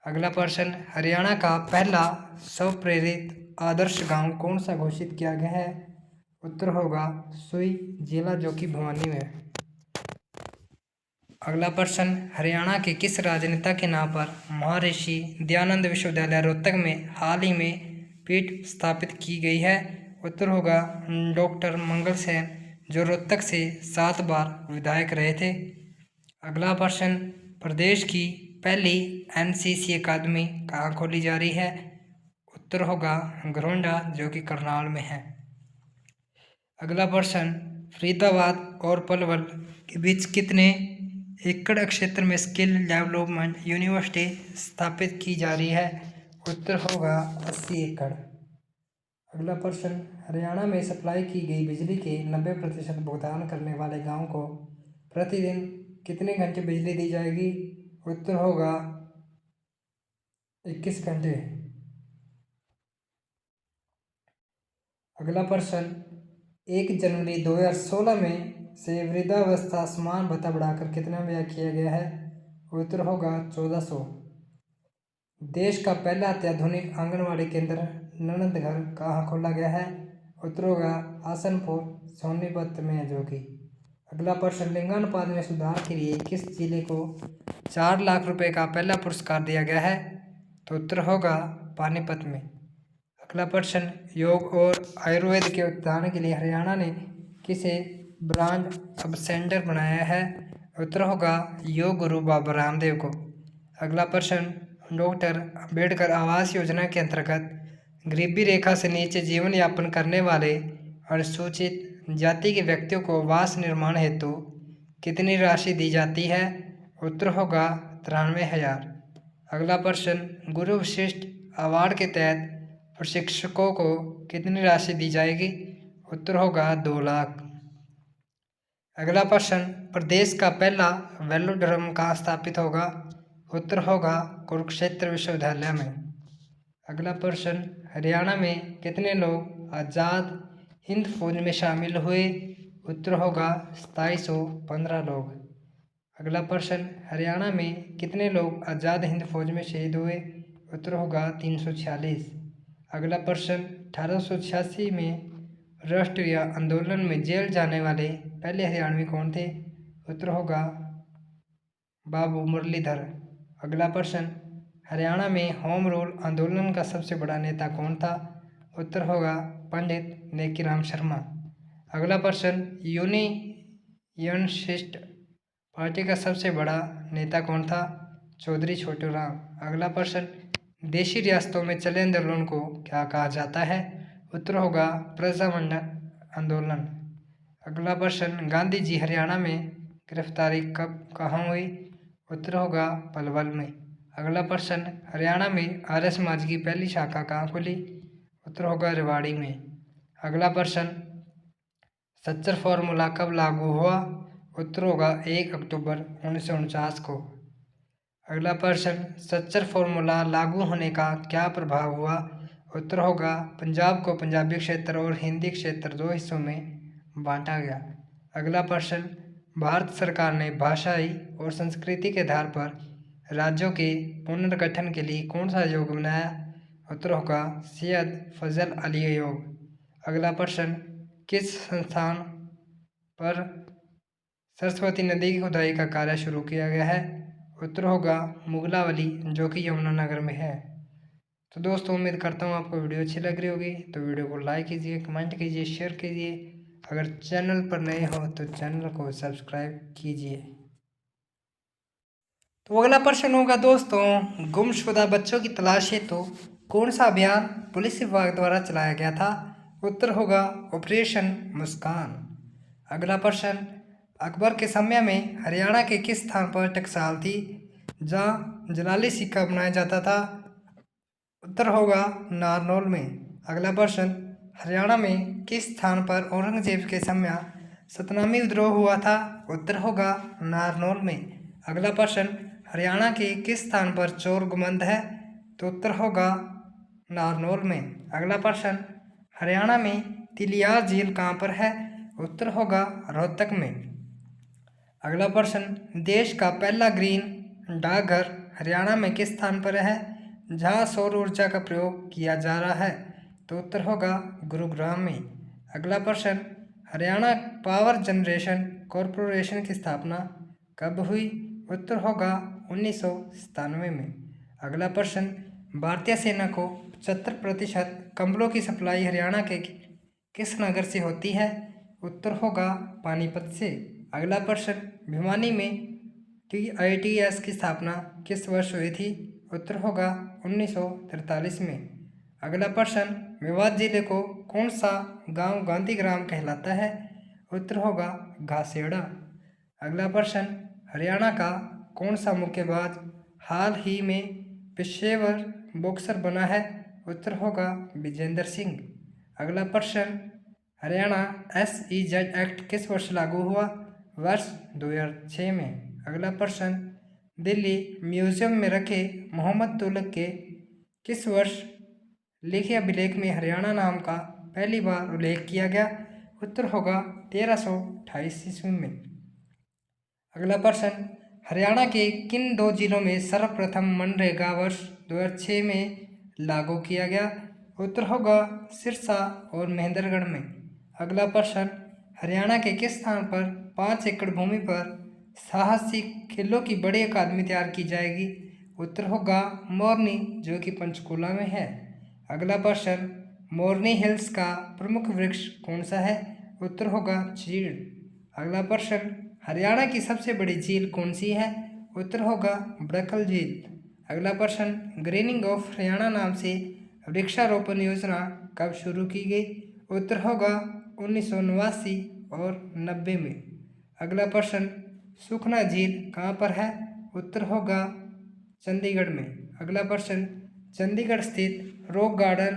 अगला प्रश्न, हरियाणा का पहला स्वप्रेरित आदर्श गांव कौन सा घोषित किया गया है? उत्तर होगा सुई जिला, जो कि भिवानी में है। अगला प्रश्न, हरियाणा के किस राजनेता के नाम पर महर्षि दयानंद विश्वविद्यालय रोहतक में हाल ही में पीठ स्थापित की गई है? उत्तर होगा डॉक्टर मंगल सेन, जो रोहतक से 7 बार विधायक रहे थे। अगला प्रश्न, प्रदेश की पहली एनसीसी अकादमी कहाँ खोली जा रही है? उत्तर होगा घरोंडा, जो कि करनाल में है। अगला प्रश्न, फरीदाबाद और पलवल के बीच कितने एकड़ क्षेत्र में स्किल डेवलपमेंट यूनिवर्सिटी स्थापित की जा रही है? उत्तर होगा 80 एकड़। अगला प्रश्न, हरियाणा में सप्लाई की गई बिजली के 90% भुगतान करने वाले गांव को प्रतिदिन कितने घंटे बिजली दी जाएगी? उत्तर होगा 21 घंटे। अगला प्रश्न, 1 जनवरी 2016 में से वृद्धावस्था समान भत्ता बढ़ाकर कितना व्यय किया गया है? उत्तर होगा 1400। देश का पहला अत्याधुनिक आंगनवाड़ी केंद्र ननंदघर कहाँ खोला गया है? उत्तर होगा आसनपुर सोनीपत में, जो कि। अगला प्रश्न, लिंगानुपात में सुधार के लिए किस जिले को 4 लाख रुपए का पहला पुरस्कार दिया गया है? तो उत्तर होगा पानीपत में। अगला प्रश्न, योग और आयुर्वेद के उत्थान के लिए हरियाणा ने किसे ब्रांड एम्बेसडर बनाया है? उत्तर होगा योग गुरु बाबा रामदेव को। अगला प्रश्न, डॉक्टर अंबेडकर आवास योजना के अंतर्गत गरीबी रेखा से नीचे जीवन यापन करने वाले अनुसूचित जाति के व्यक्तियों को आवास निर्माण हेतु कितनी राशि दी जाती है? उत्तर होगा 93,000। अगला प्रश्न, गुरु विशिष्ट अवार्ड के तहत प्रशिक्षकों को कितनी राशि दी जाएगी? उत्तर होगा 2 लाख। अगला प्रश्न, प्रदेश का पहला वेलोड्रोम कहाँ स्थापित होगा? उत्तर होगा कुरुक्षेत्र विश्वविद्यालय में। अगला प्रश्न, हरियाणा में कितने लोग आज़ाद हिंद फौज में शामिल हुए? उत्तर होगा 2715 लोग। अगला प्रश्न, हरियाणा में कितने लोग आज़ाद हिंद फौज में शहीद हुए? उत्तर होगा 346। अगला प्रश्न, 1886 में राष्ट्रीय आंदोलन में जेल जाने वाले पहले हरियाणवी कौन थे? उत्तर होगा बाबू मुरलीधर। अगला प्रश्न, हरियाणा में होम रूल आंदोलन का सबसे बड़ा नेता कौन था? उत्तर होगा पंडित नेकीराम शर्मा। अगला प्रश्न, यूनियनिस्ट पार्टी का सबसे बड़ा नेता कौन था? चौधरी छोटू राम। अगला प्रश्न, देशी रियासतों में चले आंदोलन को क्या कहा जाता है? उत्तर होगा प्रजामंडल आंदोलन। अगला प्रश्न, गांधी जी हरियाणा में गिरफ्तारी कब कहाँ हुई? उत्तर होगा पलवल में। अगला प्रश्न, हरियाणा में आर्य समाज की पहली शाखा कहाँ खुली? उत्तर होगा रेवाड़ी में। अगला प्रश्न, सच्चर फॉर्मूला कब लागू हुआ? उत्तर होगा 1 अक्टूबर 1949 को। अगला प्रश्न, सच्चर फॉर्मूला लागू होने का क्या प्रभाव हुआ? उत्तर होगा पंजाब को पंजाबी क्षेत्र और हिंदी क्षेत्र 2 हिस्सों में बांटा गया। अगला प्रश्न, भारत सरकार ने भाषाई और संस्कृति के आधार पर राज्यों के पुनर्गठन के लिए कौन सा आयोग बनाया? उत्तर होगा सैयद फजल अली आयोग। अगला प्रश्न, किस संस्थान पर सरस्वती नदी की खुदाई का कार्य शुरू किया गया है? उत्तर होगा मुगलावली, जो कि यमुनानगर में है। तो दोस्तों, उम्मीद करता हूँ आपको वीडियो अच्छी लग रही होगी। तो वीडियो को लाइक कीजिए, कमेंट कीजिए, शेयर कीजिए। अगर चैनल पर नए हो तो चैनल को सब्सक्राइब कीजिए। तो अगला प्रश्न होगा दोस्तों, गुमशुदा बच्चों की तलाश हेतु कौन सा अभियान पुलिस विभाग द्वारा चलाया गया था? उत्तर होगा ऑपरेशन मुस्कान। अगला प्रश्न, अकबर के समय में हरियाणा के किस स्थान पर टकसाल थी जहाँ जलाली सिक्का बनाया जाता था? उत्तर होगा नारनौल में। अगला प्रश्न, हरियाणा में किस स्थान पर औरंगजेब के समय सतनामी विद्रोह हुआ था? उत्तर होगा नारनौल में। अगला प्रश्न, हरियाणा के किस स्थान पर चोर गुंबद है? तो उत्तर होगा नारनौल में। अगला प्रश्न, हरियाणा में तिलियार झील कहाँ पर है? उत्तर होगा रोहतक में। अगला प्रश्न, देश का पहला ग्रीन डाकघर हरियाणा में किस स्थान पर है जहां सौर ऊर्जा का प्रयोग किया जा रहा है? तो उत्तर होगा गुरुग्राम में। अगला प्रश्न, हरियाणा पावर जनरेशन कॉरपोरेशन की स्थापना कब हुई? उत्तर होगा 1997 में। अगला प्रश्न, भारतीय सेना को 75% कंबलों की सप्लाई हरियाणा के किस नगर से होती है? उत्तर होगा पानीपत से। अगला प्रश्न, भिवानी में TITS की स्थापना किस वर्ष हुई थी? उत्तर होगा 1943 में। अगला प्रश्न, मेवात जिले को कौन सा गांव गांधीग्राम कहलाता है? उत्तर होगा घासेड़ा। अगला प्रश्न, हरियाणा का कौन सा मुक्केबाज हाल ही में पेशेवर बॉक्सर बना है? उत्तर होगा विजेंद्र सिंह। अगला प्रश्न, हरियाणा SEZ एक्ट किस वर्ष लागू हुआ? वर्ष 2006 में। अगला प्रश्न, दिल्ली म्यूजियम में रखे मोहम्मद तुगलक के किस वर्ष लिखे अभिलेख में हरियाणा नाम का पहली बार उल्लेख किया गया? उत्तर होगा 1328 ईस्वी में। अगला प्रश्न, हरियाणा के किन दो जिलों में सर्वप्रथम मनरेगा वर्ष 2006 में लागू किया गया? उत्तर होगा सिरसा और महेंद्रगढ़ में। अगला प्रश्न, हरियाणा के किस स्थान पर 5 एकड़ भूमि पर साहसिक खेलों की बड़ी अकादमी तैयार की जाएगी? उत्तर होगा मोरनी, जो कि पंचकूला में है। अगला प्रश्न, मोरनी हिल्स का प्रमुख वृक्ष कौन सा है? उत्तर होगा चीड़। अगला प्रश्न, हरियाणा की सबसे बड़ी झील कौन सी है? उत्तर होगा बड़खल झील। अगला प्रश्न, ग्रीनिंग ऑफ हरियाणा नाम से वृक्षारोपण योजना कब शुरू की गई? उत्तर होगा 1989 और 90 में। अगला प्रश्न, सुखना झील कहाँ पर है? उत्तर होगा चंडीगढ़ में। अगला प्रश्न, चंडीगढ़ स्थित रॉक गार्डन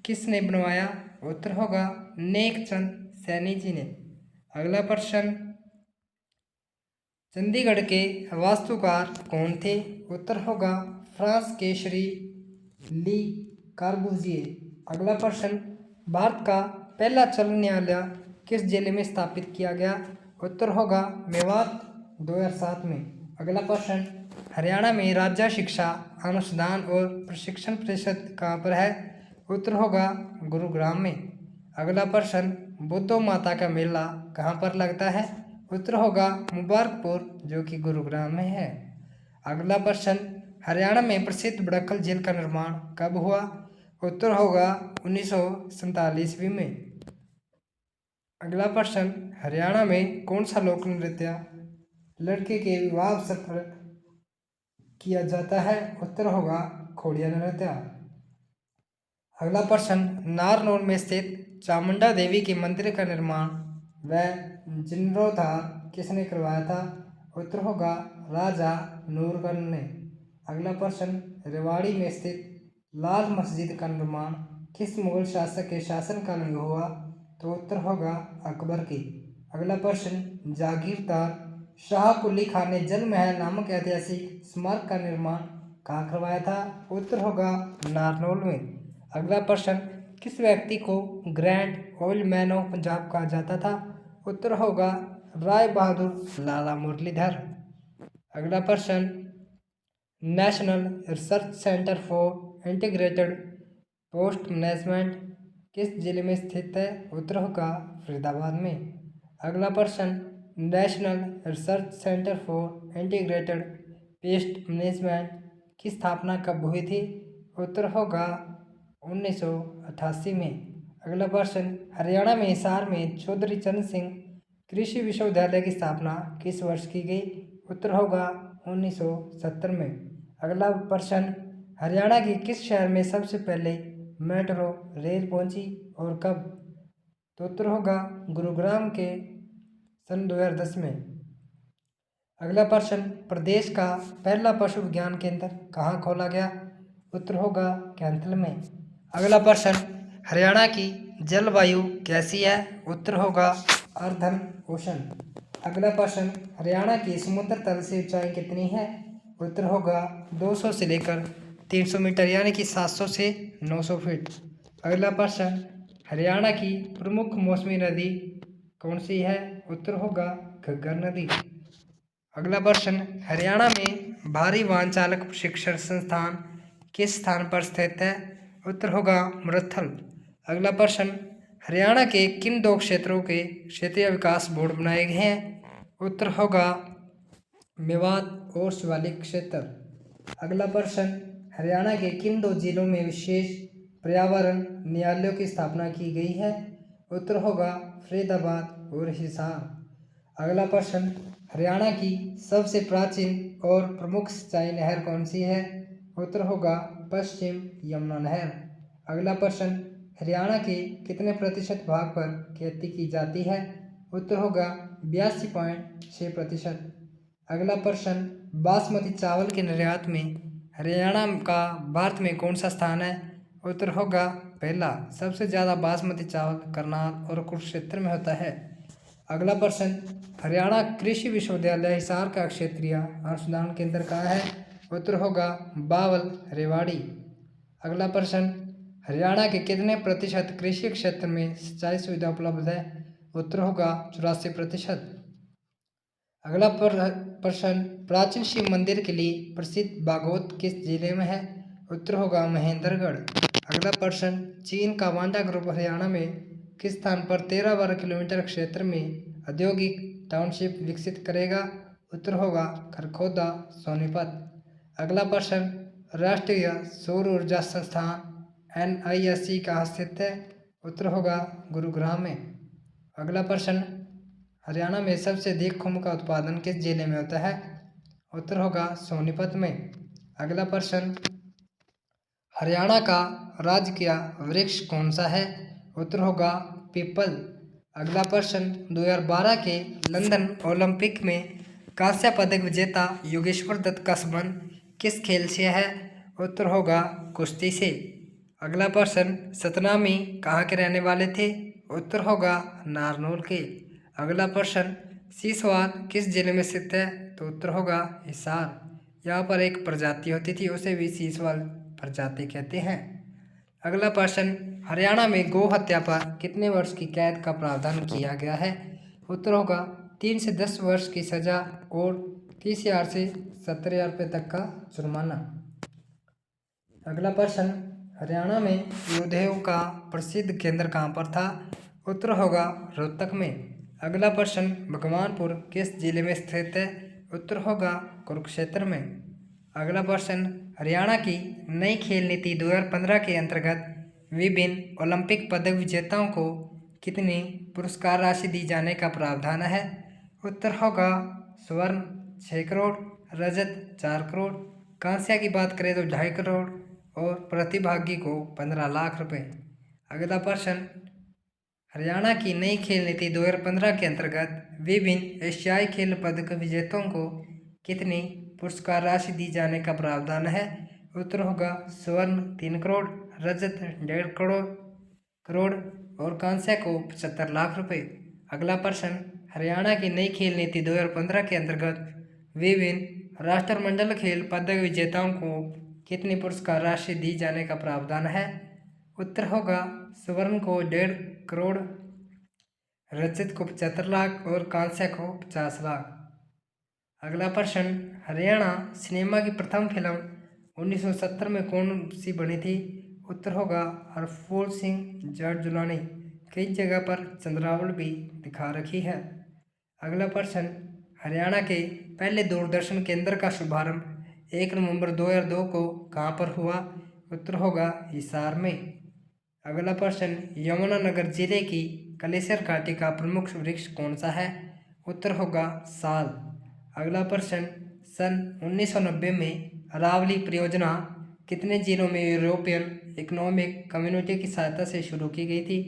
किसने बनवाया? उत्तर होगा नेक चंद सैनी जी ने। अगला प्रश्न, चंडीगढ़ के वास्तुकार कौन थे? उत्तर होगा फ्रांस के श्री ली कार्बूजिए। अगला प्रश्न, भारत का पहला चलन न्यायालय किस जिले में स्थापित किया गया? उत्तर होगा मेवात 2007 में। अगला प्रश्न, हरियाणा में राज्य शिक्षा अनुसंधान और प्रशिक्षण परिषद कहाँ पर है? उत्तर होगा गुरुग्राम में। अगला प्रश्न, बुद्धो माता का मेला कहाँ पर लगता है? उत्तर होगा मुबारकपुर, जो कि गुरुग्राम में है। अगला प्रश्न, हरियाणा में प्रसिद्ध बड़खल झील का निर्माण कब हुआ? उत्तर होगा 1947 ईस्वी में। अगला प्रश्न, हरियाणा में कौन सा लोक नृत्य लड़के के विवाह अवसर पर किया जाता है? उत्तर होगा खोड़िया नृत्य। अगला प्रश्न, नारनौल में स्थित चामुंडा देवी के मंदिर का निर्माण व जीर्णोद्धार किसने करवाया था? उत्तर होगा राजा नूरगढ़ ने। अगला प्रश्न, रेवाड़ी में स्थित लाल मस्जिद का निर्माण किस मुगल शासक के शासनकाल में हुआ? तो उत्तर होगा अकबर की। अगला प्रश्न, जागीरदार शाह कुली खान ने जल महल नामक ऐतिहासिक स्मारक का निर्माण कहाँ करवाया था? उत्तर होगा नारनौल में। अगला प्रश्न, किस व्यक्ति को grand old man of Punjab कहा जाता था? उत्तर होगा राय बहादुर लाला मुरलीधर। अगला प्रश्न, national research centre for integrated post management किस जिले में स्थित है? उत्तर होगा फरीदाबाद में। अगला प्रश्न, national research centre for integrated pest management की स्थापना कब हुई थी? उत्तर होगा 1988 में। अगला प्रश्न, हरियाणा में हिसार में चौधरी चरण सिंह कृषि विश्वविद्यालय की स्थापना किस वर्ष की गई? उत्तर होगा 1970 में। अगला प्रश्न, हरियाणा के किस शहर में सबसे पहले मेट्रो रेल पहुंची और कब? तो उत्तर होगा गुरुग्राम के सन 2010 में। अगला प्रश्न, प्रदेश का पहला पशु विज्ञान केंद्र कहाँ खोला गया? उत्तर होगा कैंथल में। अगला प्रश्न, हरियाणा की जलवायु कैसी है? उत्तर होगा अर्धन उष्ण। अगला प्रश्न, हरियाणा की समुद्र तल से ऊंचाई कितनी है? उत्तर होगा 200 से लेकर 300 मीटर यानी कि 700 से 900 फीट। अगला प्रश्न, हरियाणा की प्रमुख मौसमी नदी कौन सी है? उत्तर होगा घग्गर नदी। अगला प्रश्न, हरियाणा में भारी वाहन चालक प्रशिक्षण संस्थान किस स्थान पर स्थित है? उत्तर होगा मरथल। अगला प्रश्न, हरियाणा के किन दो क्षेत्रों के क्षेत्रीय विकास बोर्ड बनाए गए हैं? उत्तर होगा मेवात और शिवालिक क्षेत्र। अगला प्रश्न, हरियाणा के किन दो जिलों में विशेष पर्यावरण न्यायालयों की स्थापना की गई है? उत्तर होगा फरीदाबाद और हिसार। अगला प्रश्न, हरियाणा की सबसे प्राचीन और प्रमुख सिंचाई नहर कौन सी है? उत्तर होगा पश्चिम यमुना नहर। अगला प्रश्न, हरियाणा के कितने प्रतिशत भाग पर खेती की जाती है? उत्तर होगा 82.6%। अगला प्रश्न, बासमती चावल के निर्यात में हरियाणा का भारत में कौन सा स्थान है? उत्तर होगा पहला। सबसे ज़्यादा बासमती चावल करनाल और कुरुक्षेत्र में होता है। अगला प्रश्न, हरियाणा कृषि विश्वविद्यालय हिसार का क्षेत्रीय अनुसंधान केंद्र कहाँ है? उत्तर होगा बावल रेवाड़ी। अगला प्रश्न, हरियाणा के कितने प्रतिशत कृषि क्षेत्र में सिंचाई सुविधा उपलब्ध है? उत्तर होगा 84%। अगला प्रश्न, प्राचीन शिव मंदिर के लिए प्रसिद्ध बागोत किस जिले में है? उत्तर होगा महेंद्रगढ़। अगला प्रश्न, चीन का वांडा ग्रुप हरियाणा में किस स्थान पर 13 वर्ग किलोमीटर क्षेत्र में औद्योगिक टाउनशिप विकसित करेगा? उत्तर होगा खरखोदा सोनीपत। अगला प्रश्न, राष्ट्रीय सौर ऊर्जा संस्थान NISE कहाँ स्थित है? उत्तर होगा गुरुग्राम में। अगला प्रश्न, हरियाणा में सबसे अधिक खुम्ब का उत्पादन किस जिले में होता है? उत्तर होगा सोनीपत में। अगला प्रश्न, हरियाणा का राजकीय वृक्ष कौन सा है? उत्तर होगा पीपल। अगला प्रश्न, 2012 के लंदन ओलंपिक में कांस्य पदक विजेता योगेश्वर दत्त का संबंध किस खेल से है? उत्तर होगा कुश्ती से। अगला प्रश्न, सतनामी कहाँ के रहने वाले थे? उत्तर होगा नारनौल के। अगला प्रश्न, सीसवाल किस जिले में स्थित है? तो उत्तर होगा हिसार। यहाँ पर एक प्रजाति होती थी, उसे भी सीसवाल प्रजाति कहते हैं। अगला प्रश्न, हरियाणा में गौ हत्या पर कितने वर्ष की कैद का प्रावधान किया गया है? उत्तर होगा 3 से 10 वर्ष की सजा और 30,000 से 70,000 रुपये तक का जुर्माना। अगला प्रश्न, हरियाणा में योद्धों का प्रसिद्ध केंद्र कहाँ पर था? उत्तर होगा रोहतक में। अगला प्रश्न, भगवानपुर किस जिले में स्थित है? उत्तर होगा कुरुक्षेत्र में। अगला प्रश्न, हरियाणा की नई खेल नीति 2015 के अंतर्गत विभिन्न ओलंपिक पदक विजेताओं को कितनी पुरस्कार राशि दी जाने का प्रावधान है? उत्तर होगा स्वर्ण 6 करोड़, रजत 4 करोड़, कांस्य की बात करें तो 2.5 करोड़ और प्रतिभागी को 15 लाख रुपए। अगला प्रश्न, हरियाणा की नई खेल नीति 2015 के अंतर्गत विभिन्न एशियाई खेल पदक विजेताओं को कितनी पुरस्कार राशि दी जाने का प्रावधान है? उत्तर होगा स्वर्ण 3 करोड़, रजत 1.5 करोड़ और कांस्य को 75 लाख रुपए। अगला प्रश्न, हरियाणा की नई खेल नीति 2015 के अंतर्गत विभिन्न राष्ट्रमंडल खेल पदक विजेताओं को कितनी पुरस्कार राशि दी जाने का प्रावधान है? उत्तर होगा स्वर्ण को 1.5 करोड़, रजत को 75 लाख और कांस्य को 50 लाख। अगला प्रश्न, हरियाणा सिनेमा की प्रथम फिल्म 1970 में कौन सी बनी थी? उत्तर होगा हरफूल सिंह जाट जुलानी। कई जगह पर चंद्रावल भी दिखा रखी है। अगला प्रश्न, हरियाणा के पहले दूरदर्शन केंद्र का शुभारंभ 1 नवंबर 2002 को कहाँ पर हुआ? उत्तर होगा हिसार में। अगला प्रश्न, यमुनानगर जिले की कलेसर घाटी का प्रमुख वृक्ष कौन सा है? उत्तर होगा साल। अगला प्रश्न, सन 1990 में अरावली परियोजना कितने जिलों में यूरोपियन इकोनॉमिक कम्युनिटी की सहायता से शुरू की गई थी?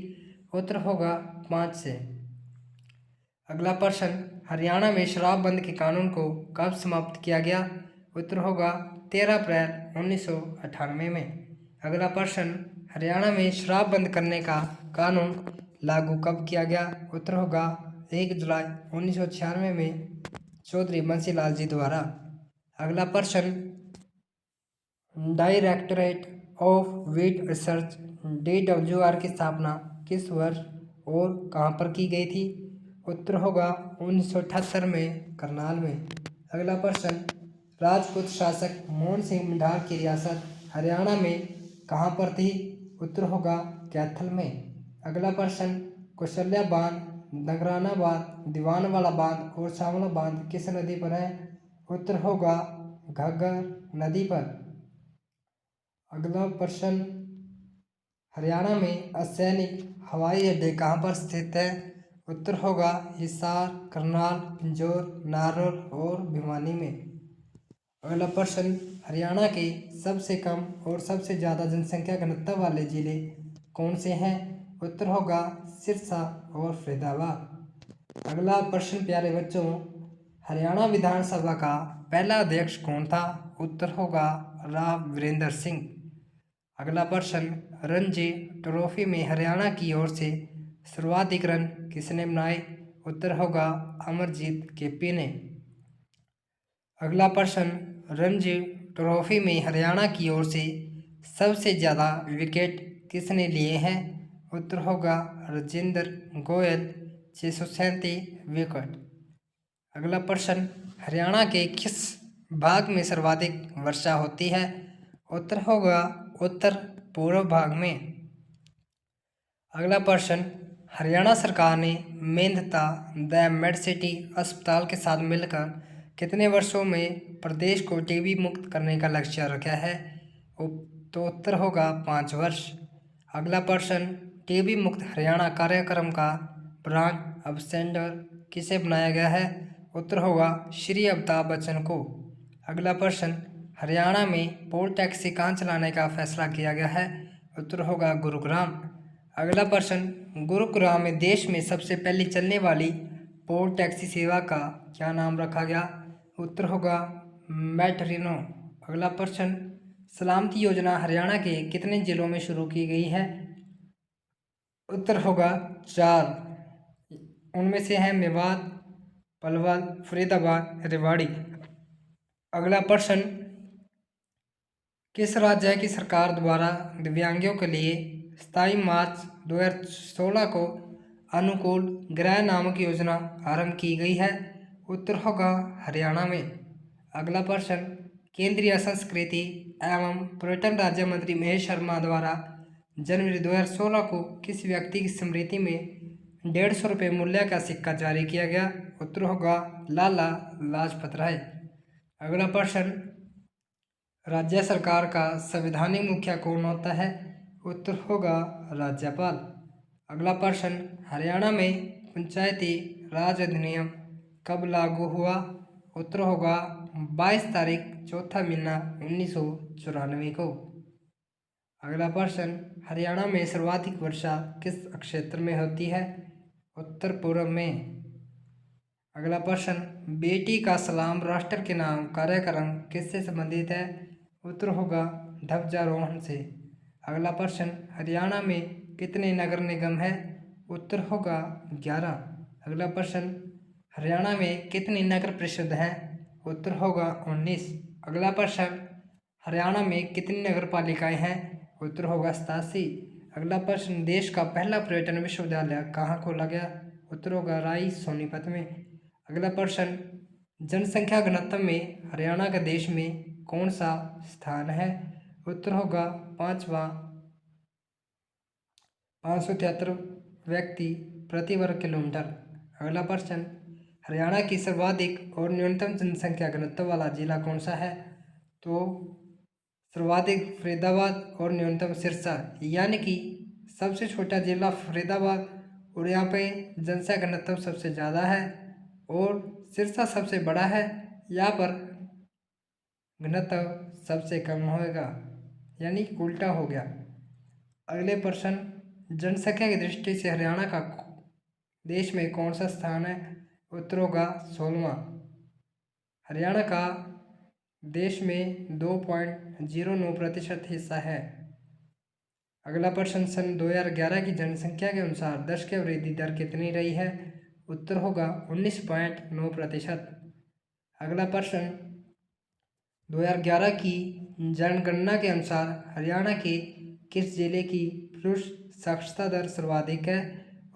उत्तर होगा 5 से। अगला प्रश्न, हरियाणा में शराबबंदी के कानून को कब समाप्त किया गया? उत्तर होगा 13 अप्रैल 1998 में। अगला प्रश्न, हरियाणा में शराब बंद करने का कानून लागू कब किया गया? उत्तर होगा 1 जुलाई 1996 में चौधरी बंसीलाल जी द्वारा। अगला प्रश्न, directorate of wheat research DWR की स्थापना किस वर्ष और कहाँ पर की गई थी? उत्तर होगा 1978 में करनाल में। अगला प्रश्न, राजपूत शासक मोहन सिंह मिंढार की रियासत हरियाणा में कहाँ पर थी? उत्तर होगा कैथल में। अगला प्रश्न, कौशल्या बांध, नगराना बांध, दीवानवाला बांध और छावला बांध किस नदी पर है? उत्तर होगा घग्गर नदी पर। अगला प्रश्न, हरियाणा में असैनिक हवाई अड्डे कहाँ पर स्थित है? उत्तर होगा हिसार, करनाल, पिंजौर, नारनौल और भिवानी में। अगला प्रश्न, हरियाणा के सबसे कम और सबसे ज़्यादा जनसंख्या घनत्व वाले जिले कौन से हैं? उत्तर होगा सिरसा और फरीदाबाद। अगला प्रश्न प्यारे बच्चों, हरियाणा विधानसभा का पहला अध्यक्ष कौन था? उत्तर होगा राव वीरेंद्र सिंह। अगला प्रश्न, रणजी ट्रॉफी में हरियाणा की ओर से सर्वाधिक रन किसने बनाए? उत्तर होगा अमरजीत केपी ने। अगला प्रश्न, रणजी ट्रॉफी में हरियाणा की ओर से सबसे ज़्यादा विकेट किसने लिए हैं? उत्तर होगा राजेंद्र गोयल, 637 विकेट। अगला प्रश्न, हरियाणा के किस भाग में सर्वाधिक वर्षा होती है? उत्तर होगा उत्तर पूर्व भाग में। अगला प्रश्न, हरियाणा सरकार ने मेंधता द मेडसिटी अस्पताल के साथ मिलकर कितने वर्षों में प्रदेश को टीबी मुक्त करने का लक्ष्य रखा है? तो उत्तर होगा 5 वर्ष। अगला प्रश्न, टीबी मुक्त हरियाणा कार्यक्रम का ब्रांड एम्बेसडर किसे बनाया गया है? उत्तर होगा श्री अमिताभ बच्चन को। अगला प्रश्न, हरियाणा में पोल टैक्सी कहाँ चलाने का फैसला किया गया है? उत्तर होगा गुरुग्राम। अगला प्रश्न, गुरुग्राम में देश में सबसे पहली चलने वाली पोल टैक्सी सेवा का क्या नाम रखा गया? उत्तर होगा मेट्रिनो। अगला प्रश्न, सलामती योजना हरियाणा के कितने जिलों में शुरू की गई है? उत्तर होगा 4, उनमें से है मेवात, पलवल, फरीदाबाद, रेवाड़ी। अगला प्रश्न, किस राज्य की सरकार द्वारा दिव्यांगों के लिए 27 मार्च 2016 को अनुकूल गृह नामक योजना आरंभ की गई है? उत्तर होगा हरियाणा में। अगला प्रश्न, केंद्रीय संस्कृति एवं पर्यटन राज्य मंत्री महेश शर्मा द्वारा जनवरी 2016 को किस व्यक्ति की स्मृति में 150 रुपये मूल्य का सिक्का जारी किया गया? उत्तर होगा लाला लाजपत राय। अगला प्रश्न, राज्य सरकार का संवैधानिक मुखिया कौन होता है? उत्तर होगा राज्यपाल। अगला प्रश्न, हरियाणा में पंचायती राज अधिनियम कब लागू हुआ? उत्तर होगा 22 तारीख चौथा महीना 1994 को। अगला प्रश्न, हरियाणा में सर्वाधिक वर्षा किस क्षेत्र में होती है? उत्तर पूर्व में। अगला प्रश्न, बेटी का सलाम राष्ट्र के नाम कार्यक्रम किससे संबंधित है? उत्तर होगा ध्वजारोहण से। अगला प्रश्न, हरियाणा में कितने नगर निगम हैं? उत्तर होगा 11। अगला प्रश्न, हरियाणा में कितनी नगर परिषद हैं? उत्तर होगा 19। अगला प्रश्न, हरियाणा में कितनी नगर पालिकाएँ हैं? उत्तर होगा 87। अगला प्रश्न, देश का पहला पर्यटन विश्वविद्यालय कहाँ खोला गया? उत्तर होगा राई सोनीपत में। अगला प्रश्न, जनसंख्या घनत्व में हरियाणा का देश में कौन सा स्थान है? उत्तर होगा 5वां, 573 व्यक्ति प्रति वर्ग किलोमीटर। अगला प्रश्न, हरियाणा की सर्वाधिक और न्यूनतम जनसंख्या घनत्व वाला जिला कौन सा है? तो सर्वाधिक फरीदाबाद और न्यूनतम सिरसा, यानी कि सबसे छोटा जिला फरीदाबाद और यहाँ पे जनसंख्या घनत्व सबसे ज़्यादा है और सिरसा सबसे बड़ा है। यहाँ पर घनत्व सबसे कम होगा, यानी उल्टा हो गया। अगले प्रश्न, जनसंख्या की दृष्टि से हरियाणा का देश में कौन सा स्थान है? उत्तर होगा 16वां। हरियाणा का देश में 2.09% हिस्सा है। अगला प्रश्न, सन 2011 की जनसंख्या के अनुसार 10 की वृद्धि दर कितनी रही है? उत्तर होगा 19.9%। अगला प्रश्न, 2011 की जनगणना के अनुसार हरियाणा के किस जिले की पुरुष साक्षरता दर सर्वाधिक है?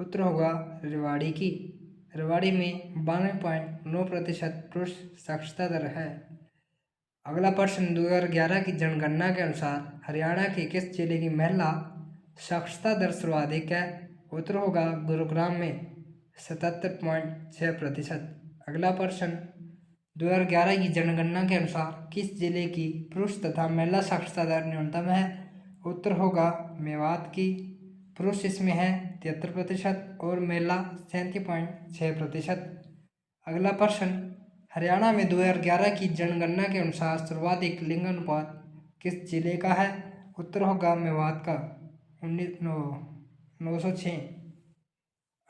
उत्तर होगा रेवाड़ी की। रेवाड़ी में 92.9% पुरुष साक्षरता दर है। अगला प्रश्न, 2011 की जनगणना के अनुसार हरियाणा के किस जिले की महिला साक्षरता दर सर्वाधिक है? उत्तर होगा गुरुग्राम में 77.6%। अगला प्रश्न, 2011 की जनगणना के अनुसार किस जिले की पुरुष तथा महिला साक्षरता दर न्यूनतम है? उत्तर होगा मेवात की। पुरुष इसमें है 73% और महिला 37.6%। अगला प्रश्न, हरियाणा में 2011 की जनगणना के अनुसार सर्वाधिक लिंग अनुपात किस जिले का है? उत्तर होगा मेवात का 906।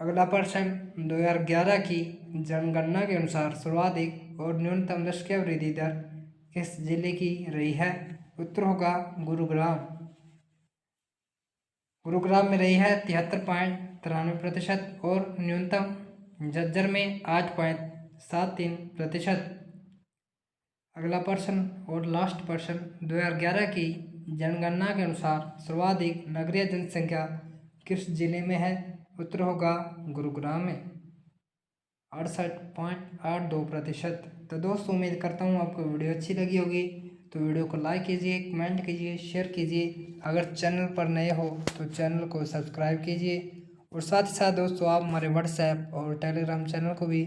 अगला प्रश्न, 2011 की जनगणना के अनुसार सर्वाधिक और न्यूनतम दशकीय वृद्धि दर किस जिले की रही है? उत्तर होगा गुरुग्राम। गुरुग्राम में रही है 73.93% और न्यूनतम झज्जर में 8.73%। अगला प्रश्न और लास्ट प्रश्न, 2011 की जनगणना के अनुसार सर्वाधिक नगरीय जनसंख्या किस जिले में है? उत्तर होगा गुरुग्राम में 68.82%। तो दोस्तों उम्मीद करता हूँ आपको वीडियो अच्छी लगी होगी। तो वीडियो को लाइक कीजिए, कमेंट कीजिए, शेयर कीजिए। अगर चैनल पर नए हो तो चैनल को सब्सक्राइब कीजिए और साथ ही साथ दोस्तों आप हमारे व्हाट्सएप और टेलीग्राम चैनल को भी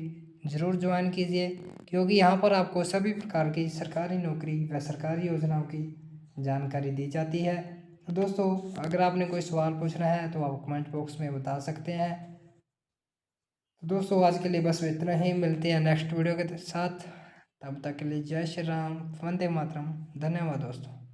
ज़रूर ज्वाइन कीजिए, क्योंकि यहाँ पर आपको सभी प्रकार की सरकारी नौकरी व सरकारी योजनाओं की जानकारी दी जाती है। तो दोस्तों अगर आपने कोई सवाल पूछना है तो आप कमेंट बॉक्स में बता सकते हैं। तो दोस्तों आज के लिए बस इतना ही, मिलते हैं नेक्स्ट वीडियो के साथ। तब तक के लिए जय श्री राम, वंदे मातरम। धन्यवाद दोस्तों।